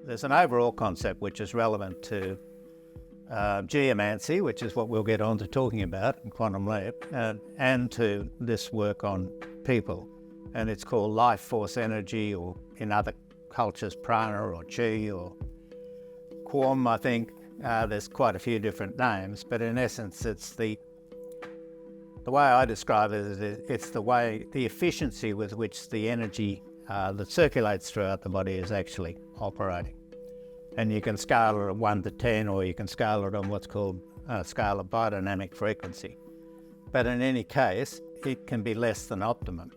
there's an overall concept which is relevant to Geomancy, which is what we'll get on to talking about in Quantum Leap, and to this work on people. And it's called Lifeforce energy, or in other cultures, prana or chi or quam, I think. There's quite a few different names, but in essence, it's the way I describe it is it's the efficiency with which the energy that circulates throughout the body is actually operating. And you can scale it at 1 to 10, or you can scale it on what's called a scale of biodynamic frequency. But in any case, it can be less than optimum.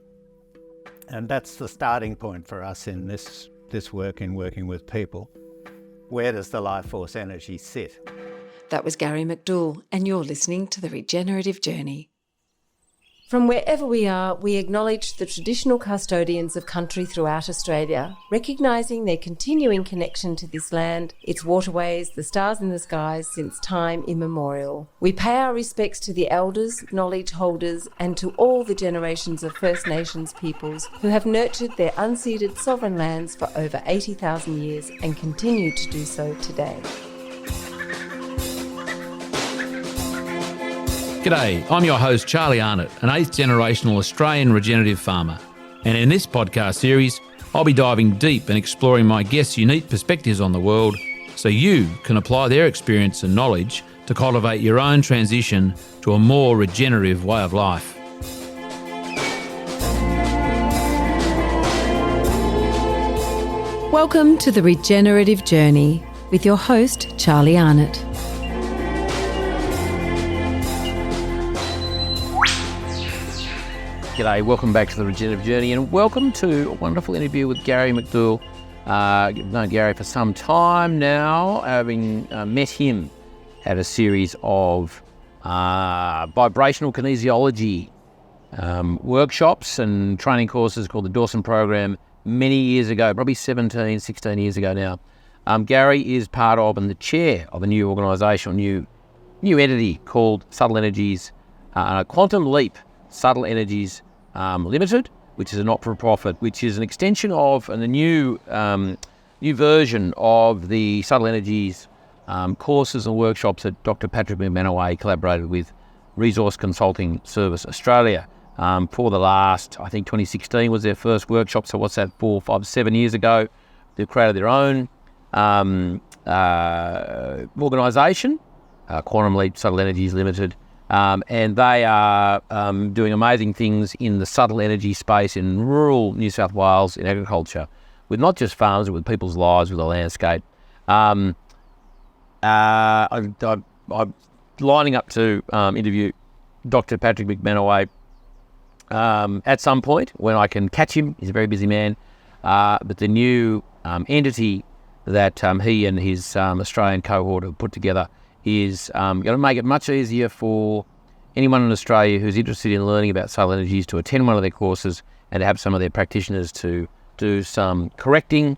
And that's the starting point for us in this work, in working with people. Where does the life force energy sit? That was Gary McDouall, and you're listening to The Regenerative Journey. From wherever we are, we acknowledge the traditional custodians of country throughout Australia, recognising their continuing connection to this land, its waterways, the stars in the skies since time immemorial. We pay our respects to the elders, knowledge holders, and to all the generations of First Nations peoples who have nurtured their unceded sovereign lands for over 80,000 years and continue to do so today. G'day, I'm your host Charlie Arnott, an 8th generational Australian regenerative farmer. And in this podcast series, I'll be diving deep and exploring my guests' unique perspectives on the world so you can apply their experience and knowledge to cultivate your own transition to a more regenerative way of life. Welcome to The Regenerative Journey with your host Charlie Arnott. G'day, welcome back to The Regenerative Journey, and welcome to a wonderful interview with Gary McDouall. I've known Gary for some time now, having met him at a series of vibrational kinesiology workshops and training courses called the Dawson Program many years ago, probably 16 years ago now. Gary is part of and the chair of a new organisation, new entity called Subtle Energies, Quantum Leap Subtle Energies Limited, which is a not-for-profit, which is an extension of and a new version of the Subtle Energies courses and workshops that Dr. Patrick McDouall collaborated with Resource Consulting Service Australia for the last, I think 2016 was their first workshop, so what's that, 4, 5, 7 years ago. They've created their own organisation, Quantum Leap Subtle Energies Limited, and they are doing amazing things in the subtle energy space in rural New South Wales in agriculture, with not just farms, but with people's lives, with the landscape. I'm lining up to interview Dr. Patrick McDouall at some point when I can catch him. He's a very busy man. But the new entity that he and his Australian cohort have put together is going to make it much easier for anyone in Australia who's interested in learning about subtle energies to attend one of their courses and to have some of their practitioners to do some correcting,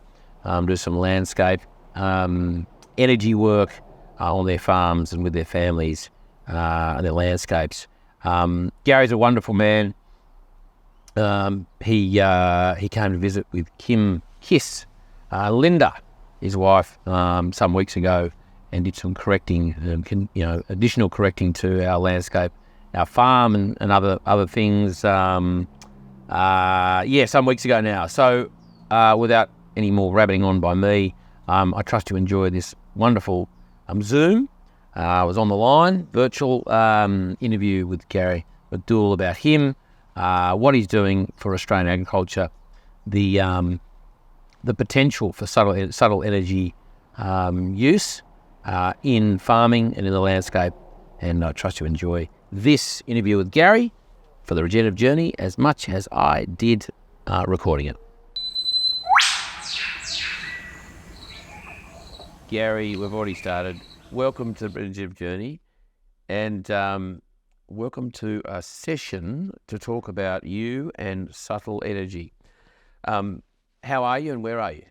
do some landscape energy work on their farms and with their families and their landscapes. Gary's a wonderful man. He came to visit with Linda, his wife, some weeks ago, and did some correcting, additional correcting to our landscape, our farm, and other things. Some weeks ago now. So, without any more rabbiting on by me, I trust you enjoy this wonderful Zoom. I was on the line, virtual interview with Gary McDouall about him, what he's doing for Australian agriculture, the potential for subtle energy use in farming and in the landscape, and I trust you enjoy this interview with Gary for the Regenerative Journey as much as I did recording it. Gary, we've already started. Welcome to the Regenerative Journey, and welcome to a session to talk about you and subtle energy. How are you and where are you?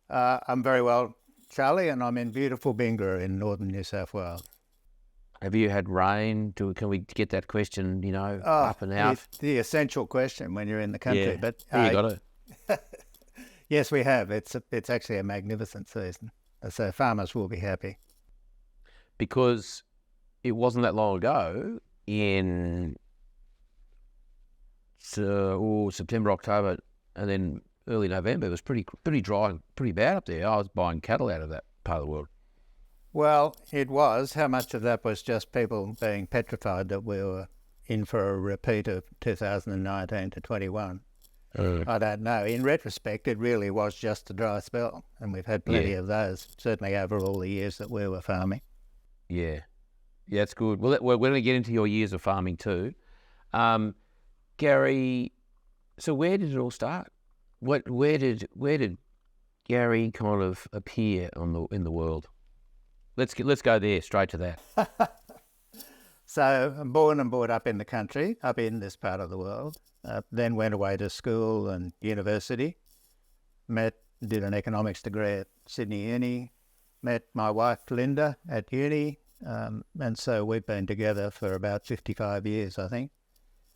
I'm very well, Charlie, and I'm in beautiful Bingara in northern New South Wales. Have you had rain? Can we get that question, up and out? The essential question when you're in the country. Yeah. But you got it. Yes, we have. It's actually a magnificent season. So farmers will be happy. Because it wasn't that long ago, in September, October, and then early November, it was pretty dry and pretty bad up there. I was buying cattle out of that part of the world. Well, it was. How much of that was just people being petrified that we were in for a repeat of 2019 to 21? I don't know. In retrospect, it really was just a dry spell, and we've had plenty of those, certainly over all the years that we were farming. Yeah, that's good. Well, we're going to get into your years of farming too. Gary, so where did it all start? Where did Gary kind of appear in the world? Let's go there, straight to that. So I'm born and brought up in the country, up in this part of the world. Then went away to school and university. Did an economics degree at Sydney Uni. Met my wife Linda at uni, and so we've been together for about 55 years, I think.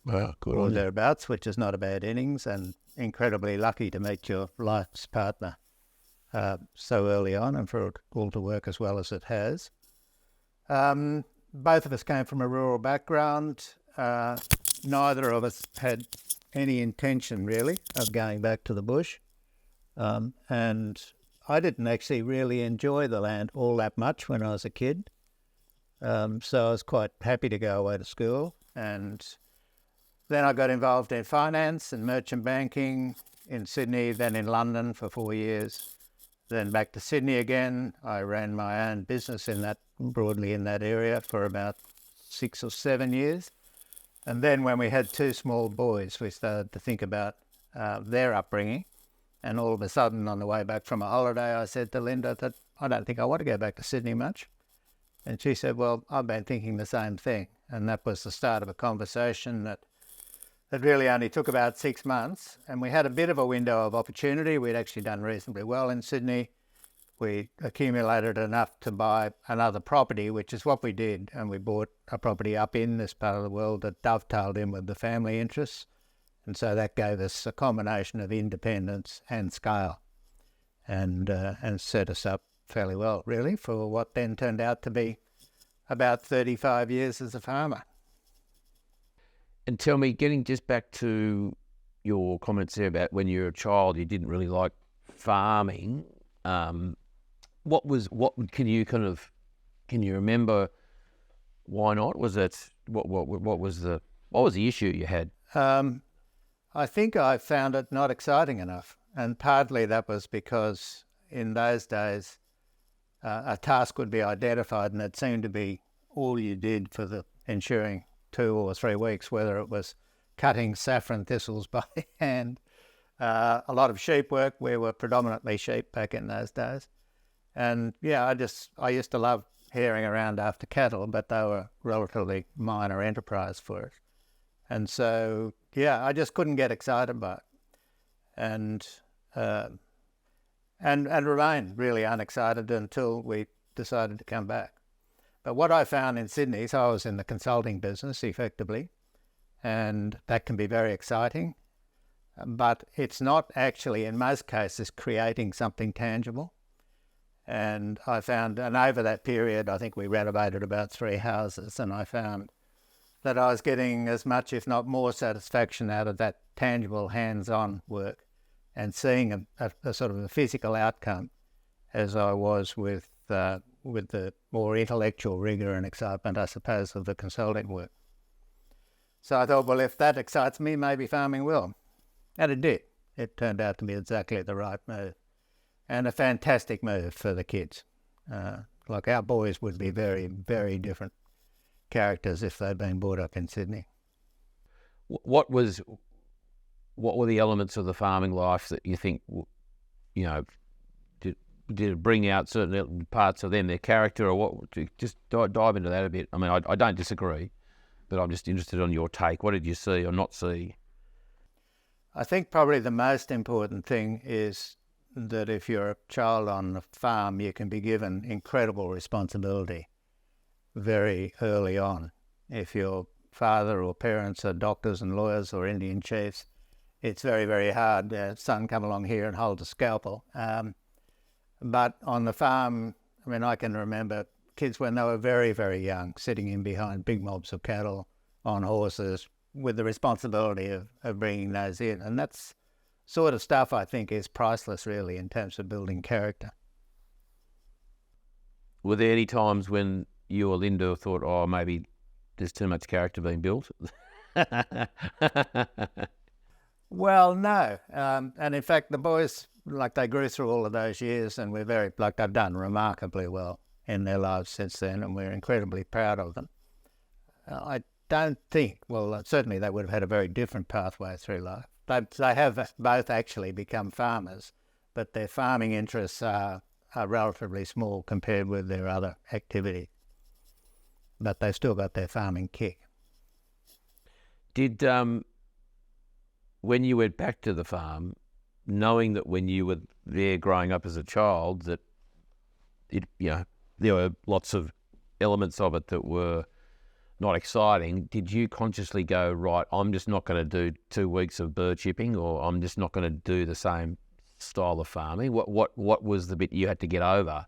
Wow, good or on you. thereabouts, which is not a bad innings, and incredibly lucky to meet your life's partner so early on, and for it all to work as well as it has. Both of us came from a rural background. Neither of us had any intention, really, of going back to the bush. And I didn't actually really enjoy the land all that much when I was a kid. So I was quite happy to go away to school. And then I got involved in finance and merchant banking in Sydney, then in London for 4 years. Then back to Sydney again. I ran my own business broadly in that area for about 6 or 7 years. And then when we had 2 small boys, we started to think about their upbringing. And all of a sudden, on the way back from a holiday, I said to Linda that I don't think I want to go back to Sydney much. And she said, well, I've been thinking the same thing. And that was the start of a conversation that really only took about 6 months. And we had a bit of a window of opportunity. We'd actually done reasonably well in Sydney. We accumulated enough to buy another property, which is what we did. And we bought a property up in this part of the world that dovetailed in with the family interests. And so that gave us a combination of independence and scale, and set us up fairly well, really, for what then turned out to be about 35 years as a farmer. And tell me, getting just back to your comments there about when you were a child, you didn't really like farming. Can you remember why not? Was that what was the issue you had? I think I found it not exciting enough, and partly that was because in those days a task would be identified and it seemed to be all you did for the ensuing 2 or 3 weeks, whether it was cutting saffron thistles by hand, a lot of sheep work. We were predominantly sheep back in those days. And yeah, I used to love herring around after cattle, but they were relatively minor enterprise for us. And so, yeah, I just couldn't get excited by it, and remained really unexcited until we decided to come back. But what I found in Sydney, so I was in the consulting business effectively, and that can be very exciting, but it's not actually, in most cases, creating something tangible. And I found, and over that period, I think we renovated about 3 houses, and I found that I was getting as much, if not more, satisfaction out of that tangible, hands-on work and seeing a sort of a physical outcome as I was with the more intellectual rigour and excitement, I suppose, of the consulting work. So I thought, well, if that excites me, maybe farming will. And it did. It turned out to be exactly the right move, and a fantastic move for the kids. Like our boys would be very, very different characters if they'd been brought up in Sydney. What were the elements of the farming life that you think, did it bring out certain parts of them, their character, or what? Just dive into that a bit. I mean, I don't disagree, but I'm just interested on your take. What did you see or not see? I think probably the most important thing is that if you're a child on a farm, you can be given incredible responsibility very early on. If your father or parents are doctors and lawyers or Indian chiefs, it's very, very hard. Son come along here and hold a scalpel. But on the farm, I mean, I can remember kids when they were very, very young, sitting in behind big mobs of cattle on horses with the responsibility of bringing those in. And that's sort of stuff I think is priceless, really, in terms of building character. Were there any times when you or Linda thought, oh, maybe there's too much character being built? Well, no. And in fact, the boys, like, they grew through all of those years, and we're very, like, they've done remarkably well in their lives since then, and we're incredibly proud of them. I don't think, well, certainly they would have had a very different pathway through life. They have both actually become farmers, but their farming interests are relatively small compared with their other activity. But they've still got their farming kick. Did, when you went back to the farm, knowing that when you were there growing up as a child, that there were lots of elements of it that were not exciting, did you consciously go, right, I'm just not going to do 2 weeks of bird chipping, or I'm just not going to do the same style of farming? What was the bit you had to get over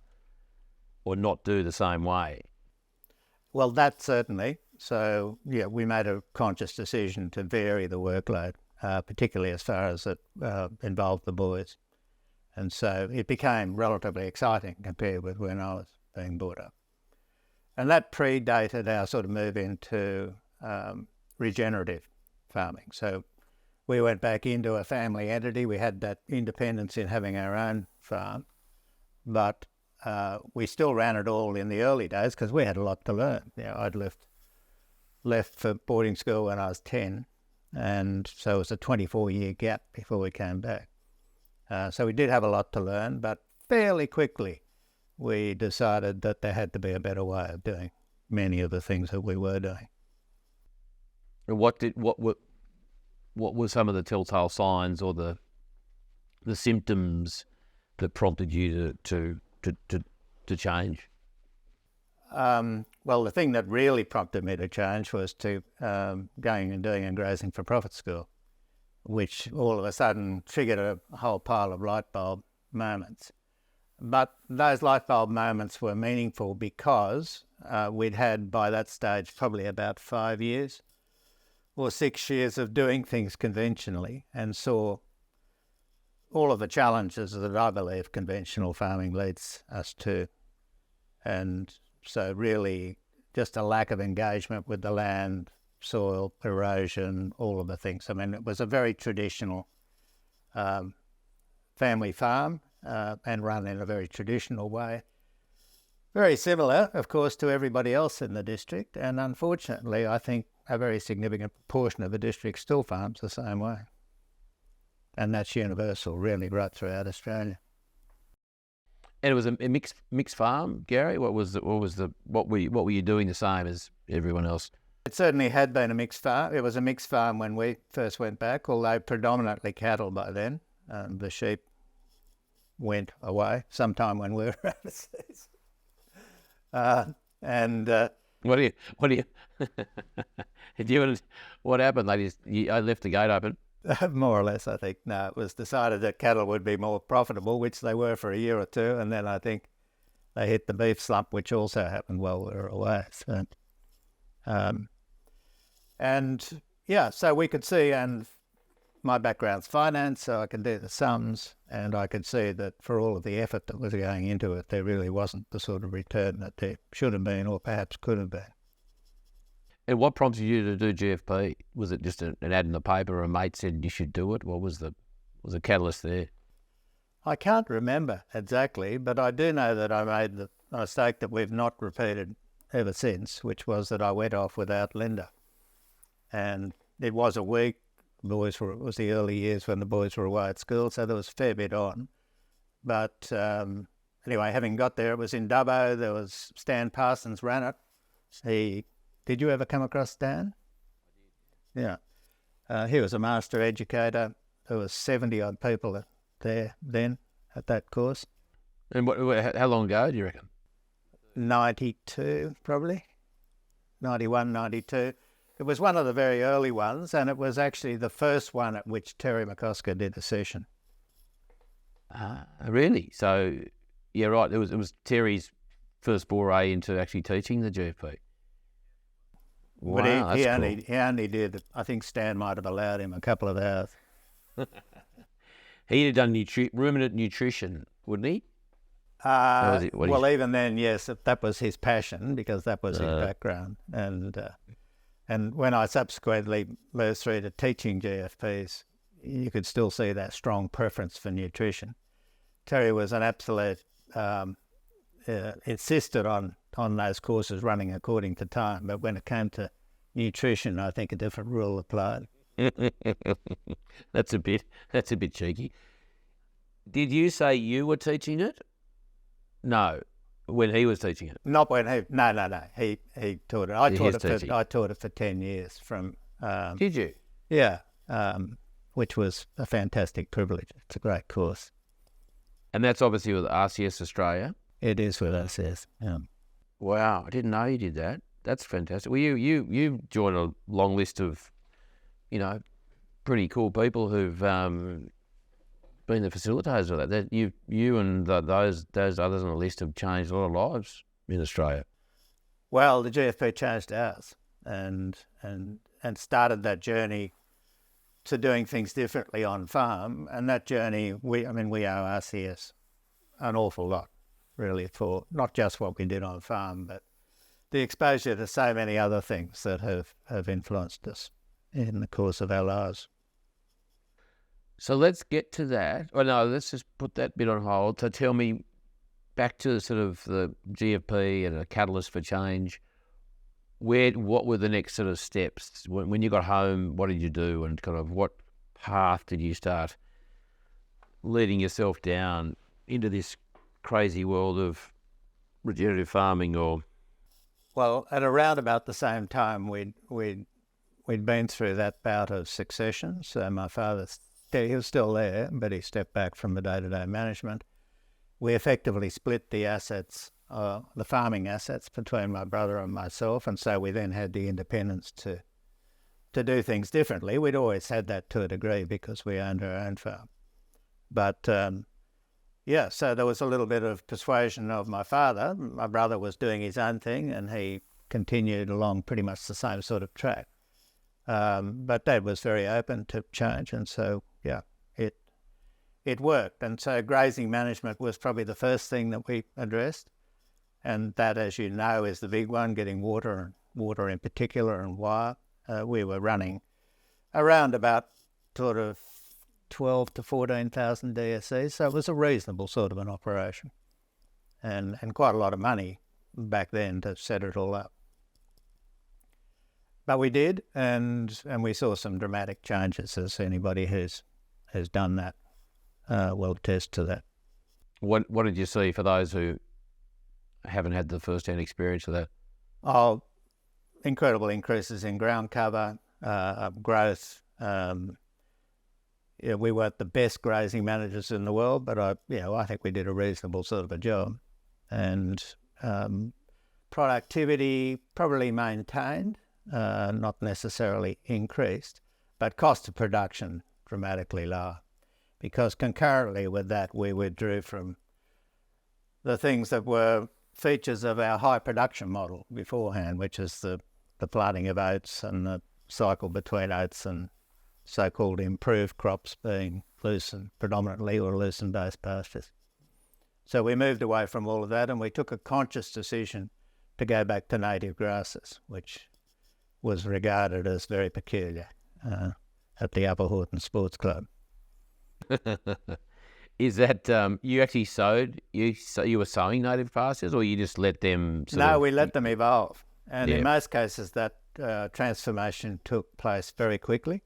or not do the same way? Well, that certainly. So, yeah, we made a conscious decision to vary the workload, particularly as far as it involved the boys. And so it became relatively exciting compared with when I was being brought up. And that predated our sort of move into regenerative farming. So we went back into a family entity. We had that independence in having our own farm, but we still ran it all in the early days because we had a lot to learn. I'd left for boarding school when I was 10, and so it was a 24-year gap before we came back. So we did have a lot to learn, but fairly quickly we decided that there had to be a better way of doing many of the things that we were doing. And what were some of the telltale signs or the symptoms that prompted you to change? Well, the thing that really prompted me to change was to going and doing a grazing for profit school, which all of a sudden triggered a whole pile of light bulb moments. But those light bulb moments were meaningful because we'd had by that stage probably about 5 years or 6 years of doing things conventionally, and saw all of the challenges that I believe conventional farming leads us to. And so really just a lack of engagement with the land, soil, erosion, all of the things. I mean, it was a very traditional family farm and run in a very traditional way. Very similar, of course, to everybody else in the district. And unfortunately, I think a very significant portion of the district still farms the same way. And that's universal, really, right throughout Australia. And it was a mixed farm, Gary. What were you doing the same as everyone else? It certainly had been a mixed farm. It was a mixed farm when we first went back, although predominantly cattle by then. The sheep went away sometime when we were overseas. What happened? I left the gate open. More or less, I think. No, it was decided that cattle would be more profitable, which they were for a year or two, and then I think they hit the beef slump, which also happened while we were away. So, so we could see, and my background's finance, so I could do the sums, and I could see that for all of the effort that was going into it, there really wasn't the sort of return that there should have been, or perhaps could have been. And what prompted you to do GFP? Was it just an ad in the paper, or a mate said you should do it? What was the catalyst there? I can't remember exactly, but I do know that I made the mistake that we've not repeated ever since, which was that I went off without Linda. And it was a week. It was the early years when the boys were away at school, so there was a fair bit on. But anyway, having got there, it was in Dubbo. There was Stan Parsons ran it. Did you ever come across Stan? Yeah. He was a master educator. There was 70-odd people there then at that course. And how long ago do you reckon? 92, probably. 91, 92. It was one of the very early ones, and it was actually the first one at which Terry McCosker did a session. Really? So, yeah, right. It was Terry's first foray into actually teaching the GFP. Wow, But he cool. only did, I think Stan might have allowed him a couple of hours. He'd have done ruminant nutrition, wouldn't he? Even then, yes, that was his passion because that was his background. And when I subsequently moved through to teaching GFPs, you could still see that strong preference for nutrition. Terry was an absolute, insisted on those courses running according to time. But when it came to nutrition, I think a different rule applied. That's a bit cheeky. Did you say you were teaching it? No, when he was teaching it. Not when he. No. He taught it. I taught it for 10 years. Did you? Yeah, which was a fantastic privilege. It's a great course. And that's obviously with RCS Australia. It is with RCS. Yeah. Wow, I didn't know you did that. That's fantastic. Well, you joined a long list of, pretty cool people who've been the facilitators of that. That you and those others on the list have changed a lot of lives in Australia. Well, the GFP changed ours, and started that journey to doing things differently on farm. And that journey, we owe RCS an awful lot, really, for not just what we did on farm, but the exposure to so many other things that have influenced us in the course of our lives. So let's get to that. Oh no, let's just put that bit on hold. So tell me, back to sort of the GFP and a catalyst for change. What were the next sort of steps when you got home? What did you do, and kind of what path did you start leading yourself down into this crazy world of regenerative farming? Well, at around about the same time, we'd been through that bout of succession. So my father, he was still there, but he stepped back from the day-to-day management. We effectively split the assets, the farming assets, between my brother and myself, and so we then had the independence to do things differently. We'd always had that to a degree because we owned our own farm. But so there was a little bit of persuasion of my father. My brother was doing his own thing, and he continued along pretty much the same sort of track. But Dad was very open to change, and so it worked. And so grazing management was probably the first thing that we addressed, and that, as you know, is the big one, getting water in particular, and wire. We were running around about sort of 12 to 14,000 DSCs, so it was a reasonable sort of an operation, and quite a lot of money back then to set it all up. But we did, and we saw some dramatic changes, as anybody who's done that will attest to that. What did you see for those who haven't had the first-hand experience of that? Oh, incredible increases in ground cover, growth. We weren't the best grazing managers in the world, but I think we did a reasonable sort of a job. And productivity probably maintained, not necessarily increased, but cost of production dramatically lower. Because concurrently with that, we withdrew from the things that were features of our high production model beforehand, which is the planting of oats and the cycle between oats and so-called improved crops being predominantly lucerne-based pastures. So we moved away from all of that, and we took a conscious decision to go back to native grasses, which was regarded as very peculiar at the Upper Horton Sports Club. Is that you actually sowed? You were sowing native pastures, or you just let them? We let them evolve, and in most cases that transformation took place very quickly,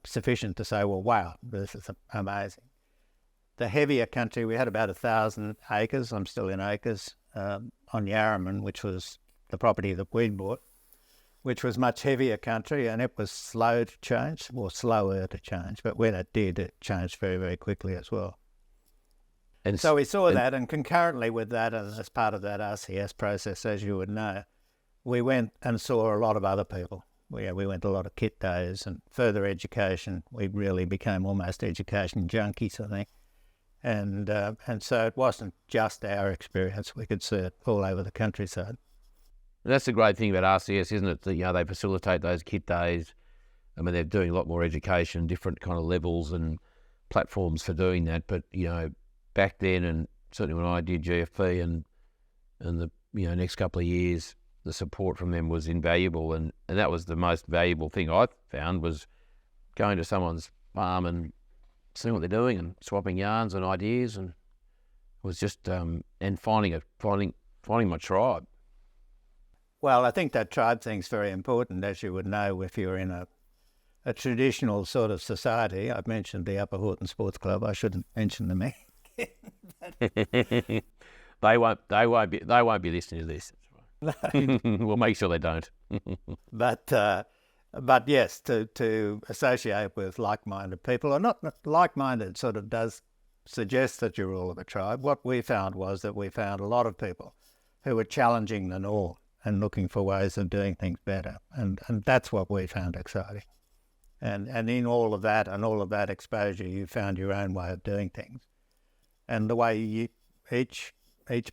sufficient to say, well, wow, this is amazing. The heavier country, we had about 1,000 acres. I'm still in acres on Yarraman, which was the property that we'd bought, which was much heavier country, and it was slower to change, but when it did, it changed very, very quickly as well. And so we saw that, and concurrently with that, and as part of that RCS process, as you would know, we went and saw a lot of other people we went to a lot of kit days and further education. We really became almost education junkies, I think. And so it wasn't just our experience. We could see it all over the countryside. That's the great thing about RCS, isn't it? That, they facilitate those kit days. I mean, they're doing a lot more education, different kind of levels and platforms for doing that. But, back then, and certainly when I did GFP and the, next couple of years, the support from them was invaluable. And that was the most valuable thing I found, was going to someone's farm and seeing what they're doing and swapping yarns and ideas, and it was just and finding my tribe. Well, I think that tribe thing's very important, as you would know if you're in a traditional sort of society. I've mentioned the Upper Horton Sports Club. I shouldn't mention them again. They won't be listening to this. No. We'll make sure they don't. But yes, to associate with like-minded people, or not like-minded, sort of does suggest that you're all of a tribe. What we found was that we found a lot of people who were challenging the norm and looking for ways of doing things better. And that's what we found exciting. And in all of that and all of that exposure, you found your own way of doing things. And the way each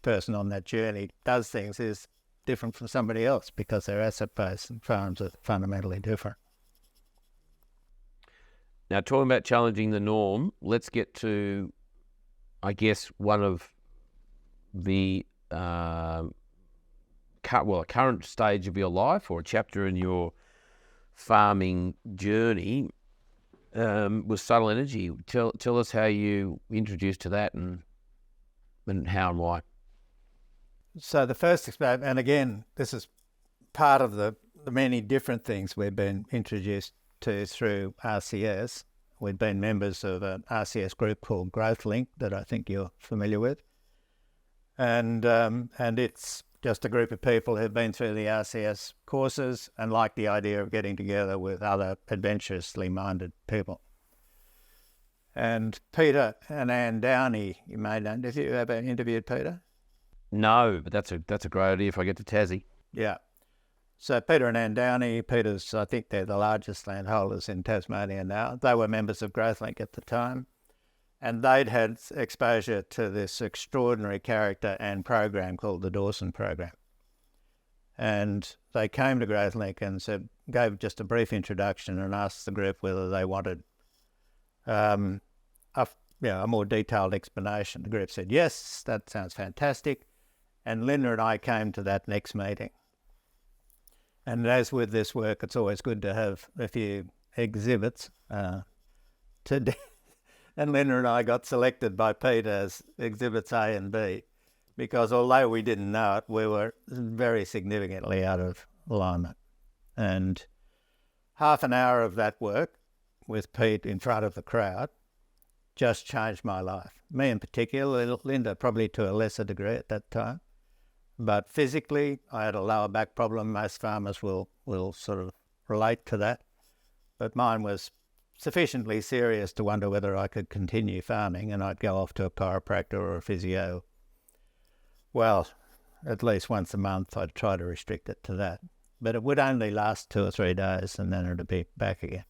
person on that journey does things is different from somebody else, because their asset base and farms are fundamentally different. Now, talking about challenging the norm, let's get to, I guess, one of the a current stage of your life, or a chapter in your farming journey, was subtle energy. Tell us how you introduced to that and how and why. So the first experiment, and again, this is part of the many different things we've been introduced to through RCS. We've been members of an RCS group called Growth Link that I think you're familiar with. And it's just a group of people who've been through the RCS courses and like the idea of getting together with other adventurously minded people. And Peter and Anne Downey, you may know, have you ever interviewed Peter? No, but that's a great idea if I get to Tassie. Yeah. So Peter and Anne Downey, I think they're the largest landholders in Tasmania now. They were members of GrowthLink at the time, and they'd had exposure to this extraordinary character and program called the Dawson Program. And they came to GrowthLink and gave just a brief introduction and asked the group whether they wanted a more detailed explanation. The group said, yes, that sounds fantastic. And Linda and I came to that next meeting. And as with this work, it's always good to have a few exhibits. And Linda and I got selected by Peter as exhibits A and B, because although we didn't know it, we were very significantly out of alignment. And half an hour of that work with Pete in front of the crowd just changed my life. Me in particular, Linda probably to a lesser degree at that time. But physically, I had a lower back problem. Most farmers will sort of relate to that. But mine was sufficiently serious to wonder whether I could continue farming, and I'd go off to a chiropractor or a physio. Well, at least once a month, I'd try to restrict it to that. But it would only last 2 or 3 days, and then it'd be back again.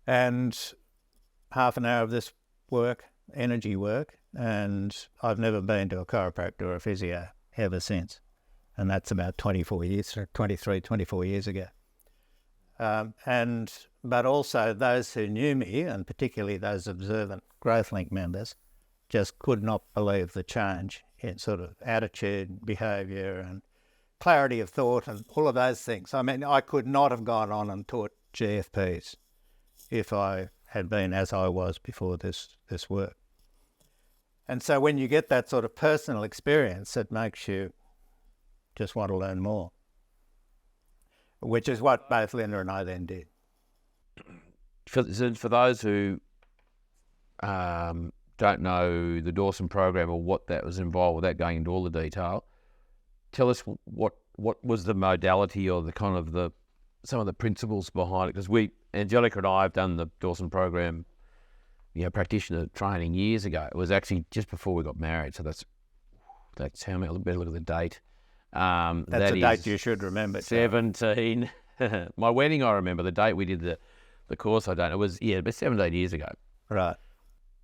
And half an hour of this work, energy work, and I've never been to a chiropractor or a physio ever since. And that's about 24 years ago. But also those who knew me, and particularly those observant GrowthLink members, just could not believe the change in sort of attitude, behaviour and clarity of thought and all of those things. I mean, I could not have gone on and taught GFPs if I had been as I was before this work. And so when you get that sort of personal experience, it makes you just want to learn more, which is what both Linda and I then did. For those who don't know the Dawson program or what that was involved, without going into all the detail, tell us what was the modality or the kind of some of the principles behind it. Because Angelica and I have done the Dawson program, practitioner training years ago. It was actually just before we got married, so that's how many. Better look at the date. That's that a date is you should remember. 17. My wedding, I remember. The date we did the course, I don't know. It was, about 17 years ago. Right.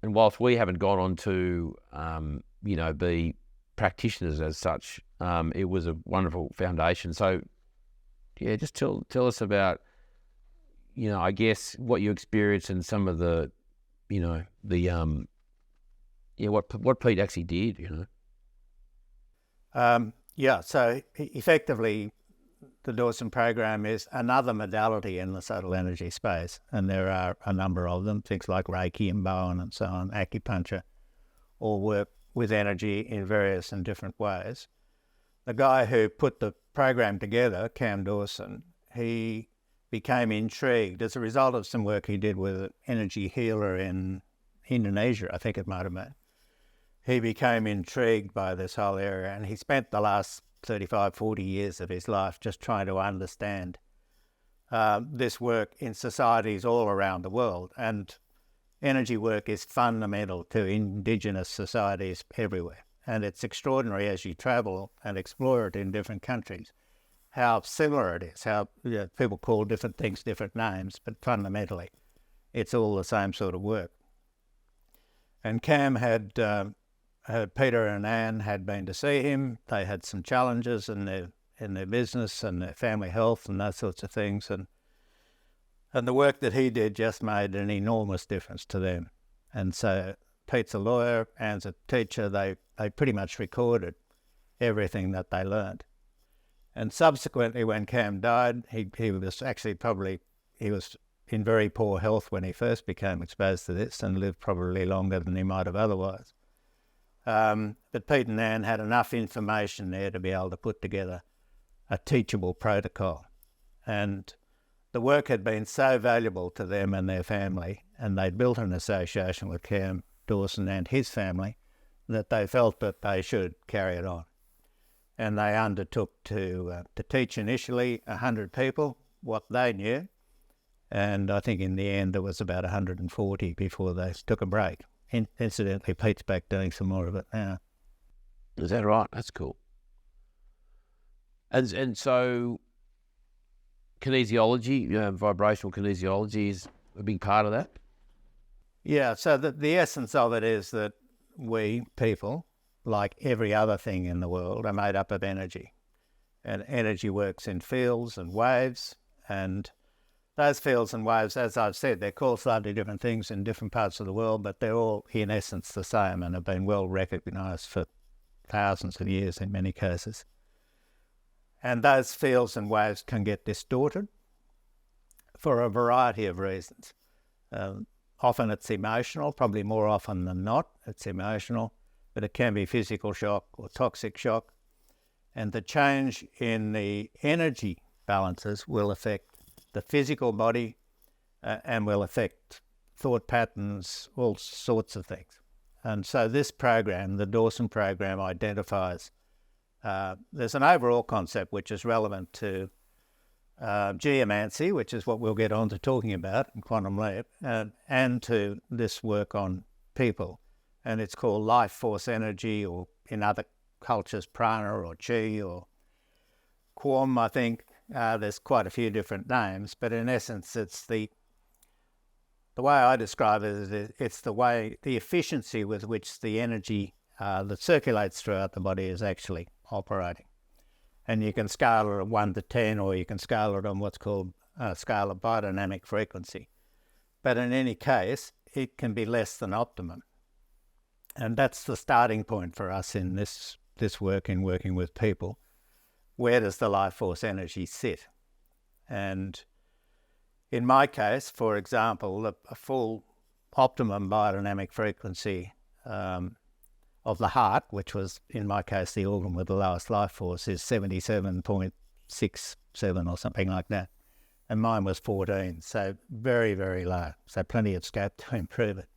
And whilst we haven't gone on to, be practitioners as such, it was a wonderful foundation. So, just tell us about, I guess what you experienced and some of the, what Pete actually did, So effectively, the Dawson program is another modality in the subtle energy space, and there are a number of them, things like Reiki and Bowen and so on, acupuncture, all work with energy in various and different ways. The guy who put the program together, Cam Dawson, he became intrigued as a result of some work he did with an energy healer in Indonesia, I think it might have been. He became intrigued by this whole area, and he spent the last 35, 40 years of his life just trying to understand this work in societies all around the world. And energy work is fundamental to indigenous societies everywhere. And it's extraordinary as you travel and explore it in different countries, how similar it is, how people call different things different names, but fundamentally it's all the same sort of work. And Cam had Peter and Anne had been to see him. They had some challenges in their business and their family health and those sorts of things. And the work that he did just made an enormous difference to them. And so Pete's a lawyer, Anne's a teacher. They pretty much recorded everything that they learned. And subsequently, when Cam died, he was in very poor health when he first became exposed to this and lived probably longer than he might have otherwise. But Pete and Anne had enough information there to be able to put together a teachable protocol. And the work had been so valuable to them and their family, and they'd built an association with Cam Dawson and his family, that they felt that they should carry it on. And they undertook to teach initially 100 people what they knew. And I think in the end there was about 140 before they took a break. Incidentally, Pete's back doing some more of it now. Is that right? That's cool. And so kinesiology, vibrational kinesiology is a big part of that? Yeah, so the essence of it is that we, people, like every other thing in the world, are made up of energy. And energy works in fields and waves, and those fields and waves, as I've said, they're called slightly different things in different parts of the world, but they're all in essence the same and have been well recognised for thousands of years in many cases. And those fields and waves can get distorted for a variety of reasons. Often it's emotional, probably more often than not it's emotional, but it can be physical shock or toxic shock. And the change in the energy balances will affect the physical body and will affect thought patterns, all sorts of things. And so this program, the Dawson program, identifies, there's an overall concept which is relevant to Geomancy, which is what we'll get on to talking about in Quantum Leap, and to this work on people. And it's called Lifeforce energy, or in other cultures, prana or chi or quam, I think. There's quite a few different names, but in essence, it's the way I describe it is it's the efficiency with which the energy that circulates throughout the body is actually operating. And you can scale it at 1 to 10, or you can scale it on what's called a scale of biodynamic frequency. But in any case, it can be less than optimum. And that's the starting point for us in this work, in working with people. Where does the life force energy sit? And in my case, for example, a full optimum biodynamic frequency of the heart, which was, in my case, the organ with the lowest life force, is 77.67 or something like that. And mine was 14, so very, very low. So plenty of scope to improve it.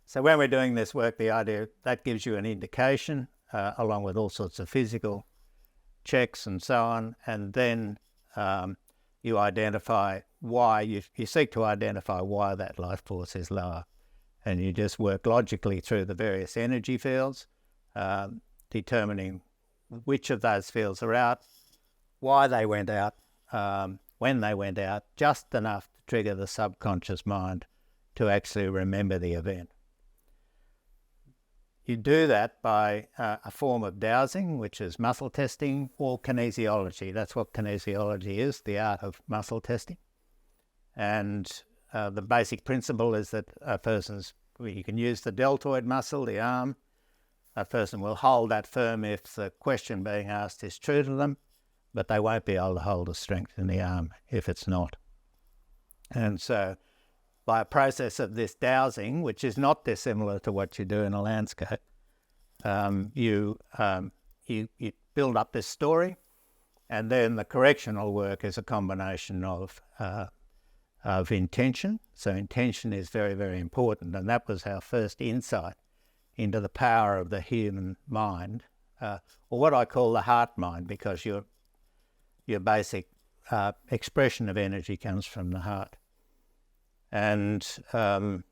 So when we're doing this work, the idea, that gives you an indication, along with all sorts of physical checks and so on, and then you identify why, you seek to identify why that life force is lower. And you just work logically through the various energy fields, determining which of those fields are out, why they went out, when they went out, just enough to trigger the subconscious mind to actually remember the event. You do that by a form of dowsing, which is muscle testing, or kinesiology. That's what kinesiology is, the art of muscle testing. And the basic principle is that you can use the deltoid muscle, the arm. A person will hold that firm if the question being asked is true to them, but they won't be able to hold the strength in the arm if it's not. And so by a process of this dowsing, which is not dissimilar to what you do in a landscape, you build up this story, and then the correctional work is a combination of intention. So intention is very, very important, and that was our first insight into the power of the human mind, or what I call the heart mind, because your basic expression of energy comes from the heart. And so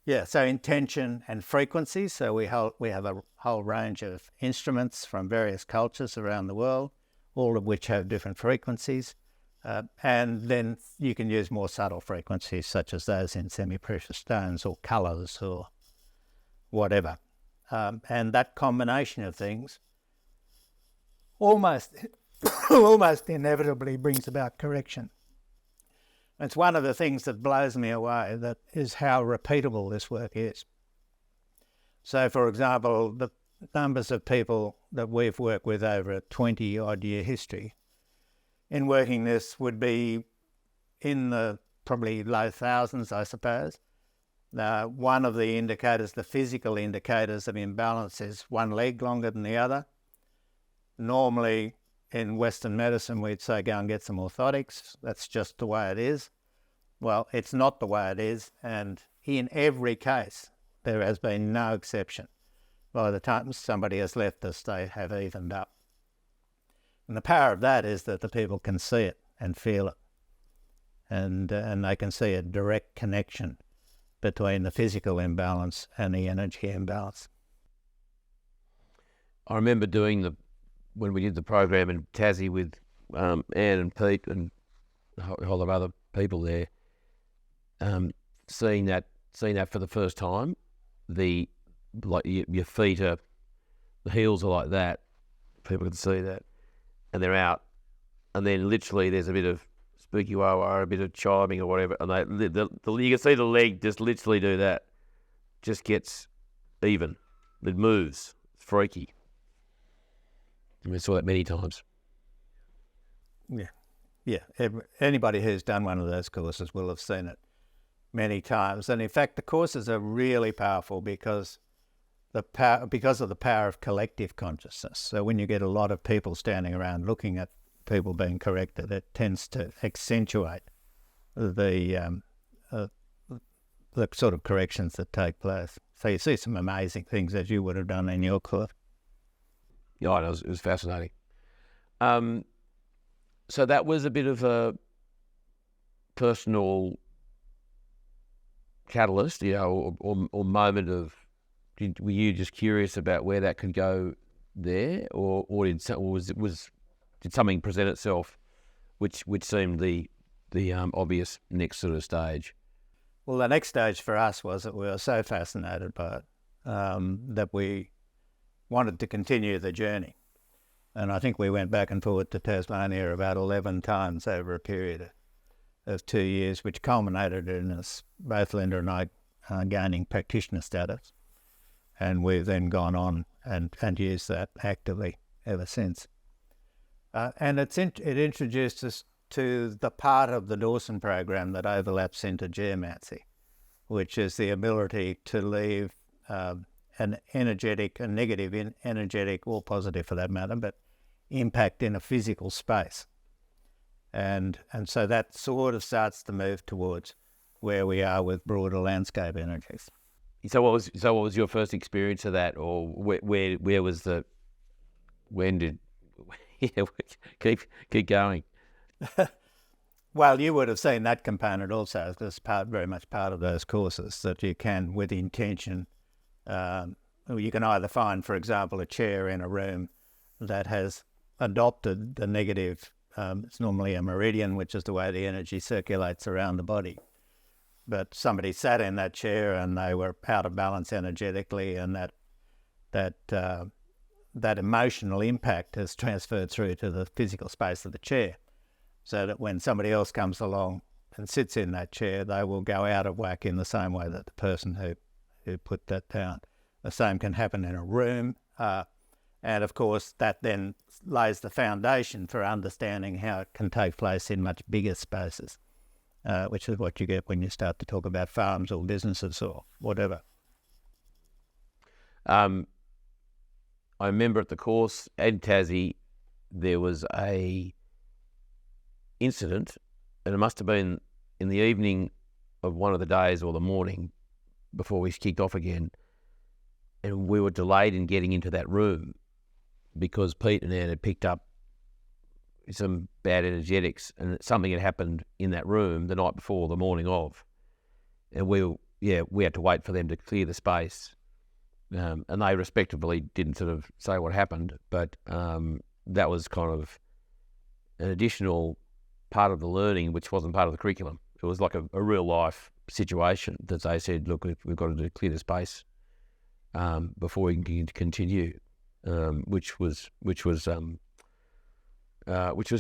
intention and frequency. So we have a whole range of instruments from various cultures around the world, all of which have different frequencies. And then you can use more subtle frequencies, such as those in semi-precious stones or colours or whatever. And that combination of things almost inevitably brings about correction. It's one of the things that blows me away, that is how repeatable this work is. So, for example, the numbers of people that we've worked with over a 20-odd year history in working this would be in the probably low thousands, I suppose. One of the indicators, the physical indicators of imbalance, is one leg longer than the other. Normally, in Western medicine, we'd say go and get some orthotics. That's just the way it is. Well, it's not the way it is, and in every case, there has been no exception. By the time somebody has left us, they have evened up. And the power of that is that the people can see it and feel it, and they can see a direct connection between the physical imbalance and the energy imbalance. I remember when we did the program in Tassie with Anne and Pete and a whole lot of other people there, seeing that for the first time, your feet are, the heels are like that. People can see that, and they're out, and then literally there's a bit of spooky wah, a bit of chiming or whatever, and you can see the leg just literally do that, just gets even, it moves, it's freaky. We saw that many times. Yeah. Anybody who's done one of those courses will have seen it many times. And in fact, the courses are really powerful because of the power of collective consciousness. So when you get a lot of people standing around looking at people being corrected, it tends to accentuate the sort of corrections that take place. So you see some amazing things, as you would have done in your course. Yeah, it was fascinating. So that was a bit of a personal catalyst, or moment of. Were you just curious about where that could go there, or did something present itself, which seemed the obvious next sort of stage? Well, the next stage for us was that we were so fascinated by it that we wanted to continue the journey. And I think we went back and forward to Tasmania about 11 times over a period of 2 years, which culminated in us, both Linda and I, gaining practitioner status. And we've then gone on and used that actively ever since. And it introduced us to the part of the Dawson program that overlaps into Geomancy, which is the ability to leave an energetic, a negative energetic, or positive for that matter, but impact in a physical space. And so that sort of starts to move towards where we are with broader landscape energies. So what was your first experience of that, or where was the, when did, yeah, keep going. Well, you would have seen that component also, because very much part of those courses, that you can, with intention, you can either find, for example, a chair in a room that has adopted the negative. It's normally a meridian, which is the way the energy circulates around the body. But somebody sat in that chair and they were out of balance energetically, and that emotional impact has transferred through to the physical space of the chair, so that when somebody else comes along and sits in that chair, they will go out of whack in the same way that the person who put that down. The same can happen in a room. And of course, that then lays the foundation for understanding how it can take place in much bigger spaces, which is what you get when you start to talk about farms or businesses or whatever. I remember at the course in Tassie, there was a incident, and it must have been in the evening of one of the days or the morning before we kicked off again, and we were delayed in getting into that room because Pete and Anne had picked up some bad energetics, and something had happened in that room the night before, the morning of, and we had to wait for them to clear the space, and they respectively didn't sort of say what happened, but that was kind of an additional part of the learning which wasn't part of the curriculum. It was like a real life situation that they said, look, we've got to clear the space before we can continue, which was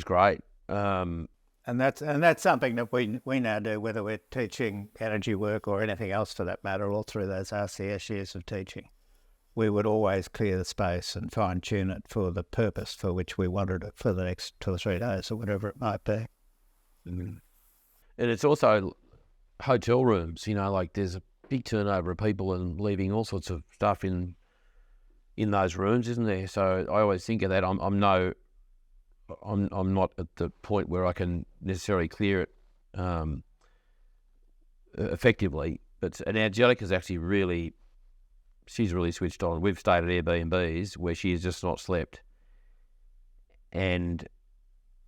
great. And that's something that we now do, whether we're teaching energy work or anything else for that matter, all through those RCS years of teaching. We would always clear the space and fine tune it for the purpose for which we wanted it for the next 2 or 3 days or whatever it might be. Mm. And it's also hotel rooms, like there's a big turnover of people and leaving all sorts of stuff in those rooms, isn't there? So I always think of that. I'm not at the point where I can necessarily clear it effectively, but Angelica's actually she's really switched on. We've stayed at Airbnbs where she has just not slept, and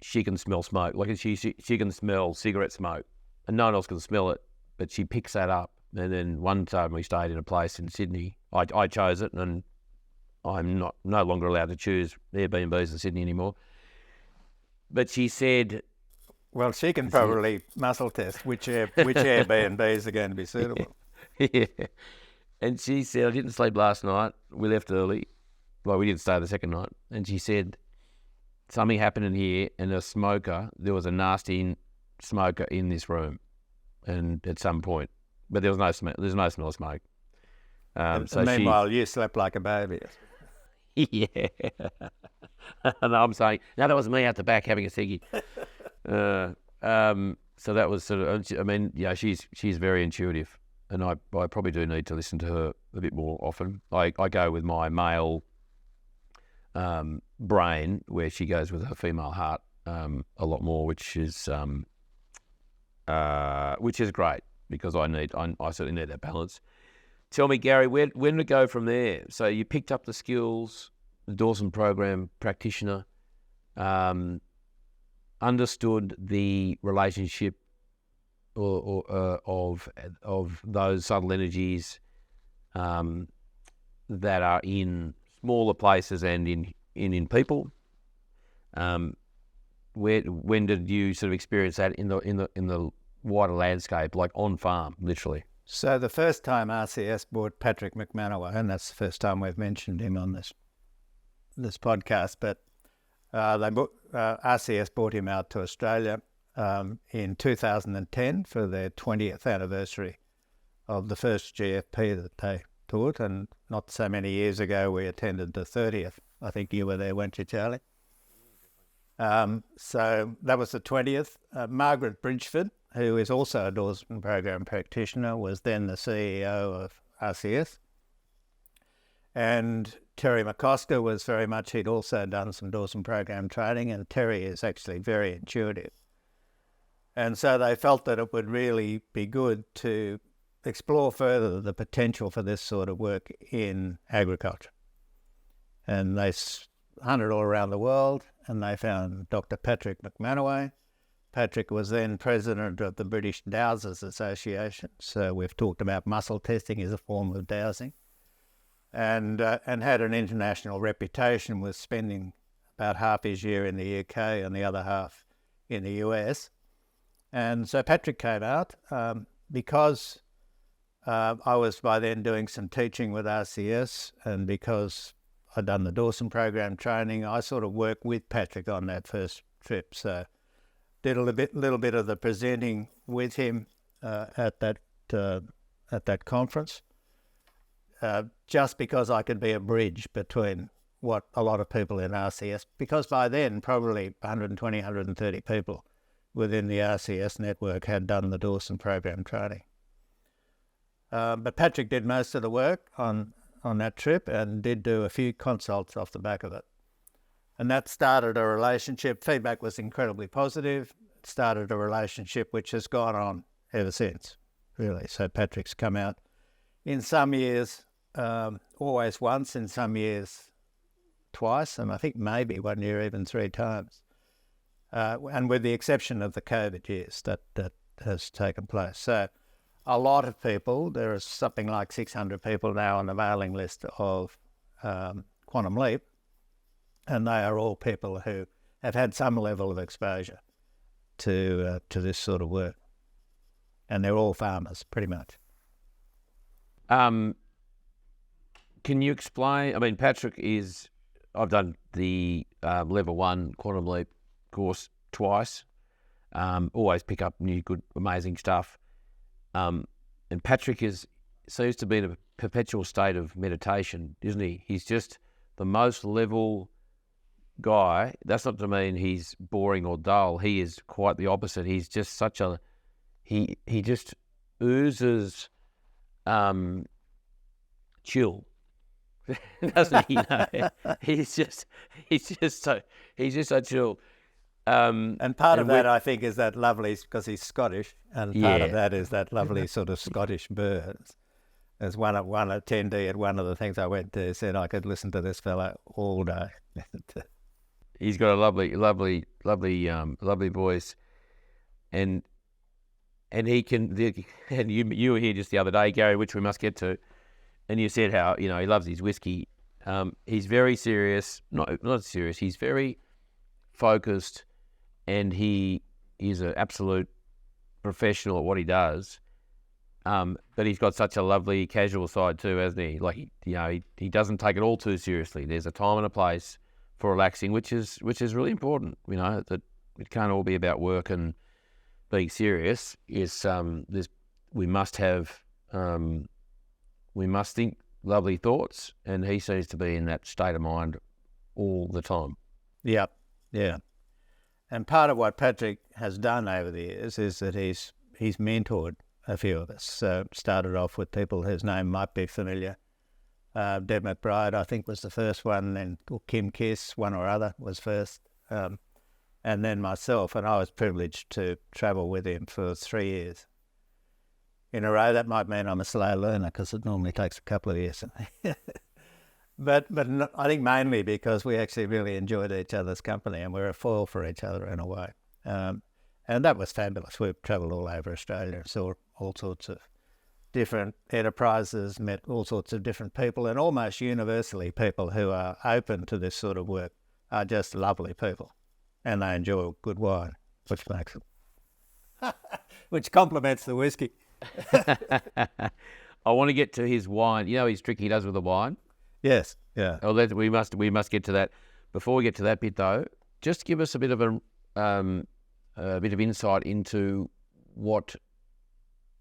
she can smell smoke. Like she can smell cigarette smoke, and no one else can smell it, but she picks that up. And then one time we stayed in a place in Sydney. I chose it, and I'm no longer allowed to choose Airbnbs in Sydney anymore. But she said, well, she can probably muscle test which Airbnbs are going to be suitable. Yeah. And she said, I didn't sleep last night. We left early. Well, we didn't stay the second night. And she said, something happened in here, and there was a nasty smoker in this room, and at some point, but there was no smell. There's no smell of smoke. So meanwhile, you slept like a baby. Yeah. And I'm saying, no, that was me out the back having a ciggy. So that was sort of, she's very intuitive, and I probably do need to listen to her a bit more often. I go with my male brain, where she goes with her female heart a lot more, which is great, because I certainly need that balance. Tell me, Gary, where did it go from there? So you picked up the skills, the Dawson program practitioner, understood the relationship of those subtle energies that are in smaller places and in people. When did you sort of experience that in the wider landscape, like on farm, literally? So the first time RCS brought Patrick McManaway, and that's the first time we've mentioned him on this podcast, but RCS brought him out to Australia in 2010 for their 20th anniversary of the first GFP that they taught, and not so many years ago we attended the 30th. I think you were there, weren't you, Charlie? So that was the 20th. Margaret Bridgeford, who is also a Dawson program practitioner, was then the CEO of RCS. And Terry McCosker was very much, he'd also done some Dawson program training, and Terry is actually very intuitive. And so they felt that it would really be good to explore further the potential for this sort of work in agriculture. And they hunted all around the world, and they found Dr. Patrick McManaway. Patrick was then president of the British Dowsers Association. So we've talked about muscle testing as a form of dowsing. And had an international reputation with spending about half his year in the UK and the other half in the US. And so Patrick came out because I was by then doing some teaching with RCS, and because I'd done the Dawson program training, I sort of worked with Patrick on that first trip. So did a little bit of the presenting with him at that conference, just because I could be a bridge between what a lot of people in RCS, because by then probably 120, 130 people within the RCS network had done the Dawson program training. But Patrick did most of the work on that trip and did do a few consults off the back of it. And that started a relationship. Feedback was incredibly positive. It started a relationship which has gone on ever since, really. So Patrick's come out in some years, always once, in some years twice, and I think maybe one year even 3 times. And with the exception of the COVID years that has taken place. So a lot of people, there is something like 600 people now on the mailing list of Quantum Leap, and they are all people who have had some level of exposure to this sort of work. And they're all farmers, pretty much. Can you explain, I mean, Patrick I've done the level 1 Quantum Leap course twice, always pick up new, good, amazing stuff. And Patrick seems to be in a perpetual state of meditation, isn't he? He's just the most level guy. That's not to mean he's boring or dull. He is quite the opposite. He's just he just oozes chill, doesn't he? He's just so chill. And part of that, I think, is that lovely, because he's Scottish, and part of that is that lovely sort of Scottish bird. As one attendee at one of the things I went to said, I could listen to this fella all day. He's got a lovely voice, and he can. And you were here just the other day, Gary, which we must get to, and you said how he loves his whiskey. He's very serious, not serious. He's very focused, and he is an absolute professional at what he does. But he's got such a lovely casual side too, hasn't he? Like he doesn't take it all too seriously. There's a time and a place for relaxing, which is really important. That it can't all be about work and being serious. We must think lovely thoughts, and he seems to be in that state of mind all the time. Yeah. And part of what Patrick has done over the years is that he's mentored a few of us. So started off with people whose name might be familiar. Deb McBride, I think, was the first one, and Kim Kiss, one or other, was first. And then myself, and I was privileged to travel with him for 3 years in a row. That might mean I'm a slow learner, because it normally takes a couple of years. But I think mainly because we actually really enjoyed each other's company, and we're a foil for each other in a way. And that was fabulous. We've travelled all over Australia, saw all sorts of different enterprises, met all sorts of different people, and almost universally people who are open to this sort of work are just lovely people, and they enjoy good wine, which makes them, which complements the whiskey. I want to get to his wine. His trick he does with the wine. Yes, yeah. Oh, we must get to that. Before we get to that bit, though, just give us a bit of a bit of insight into what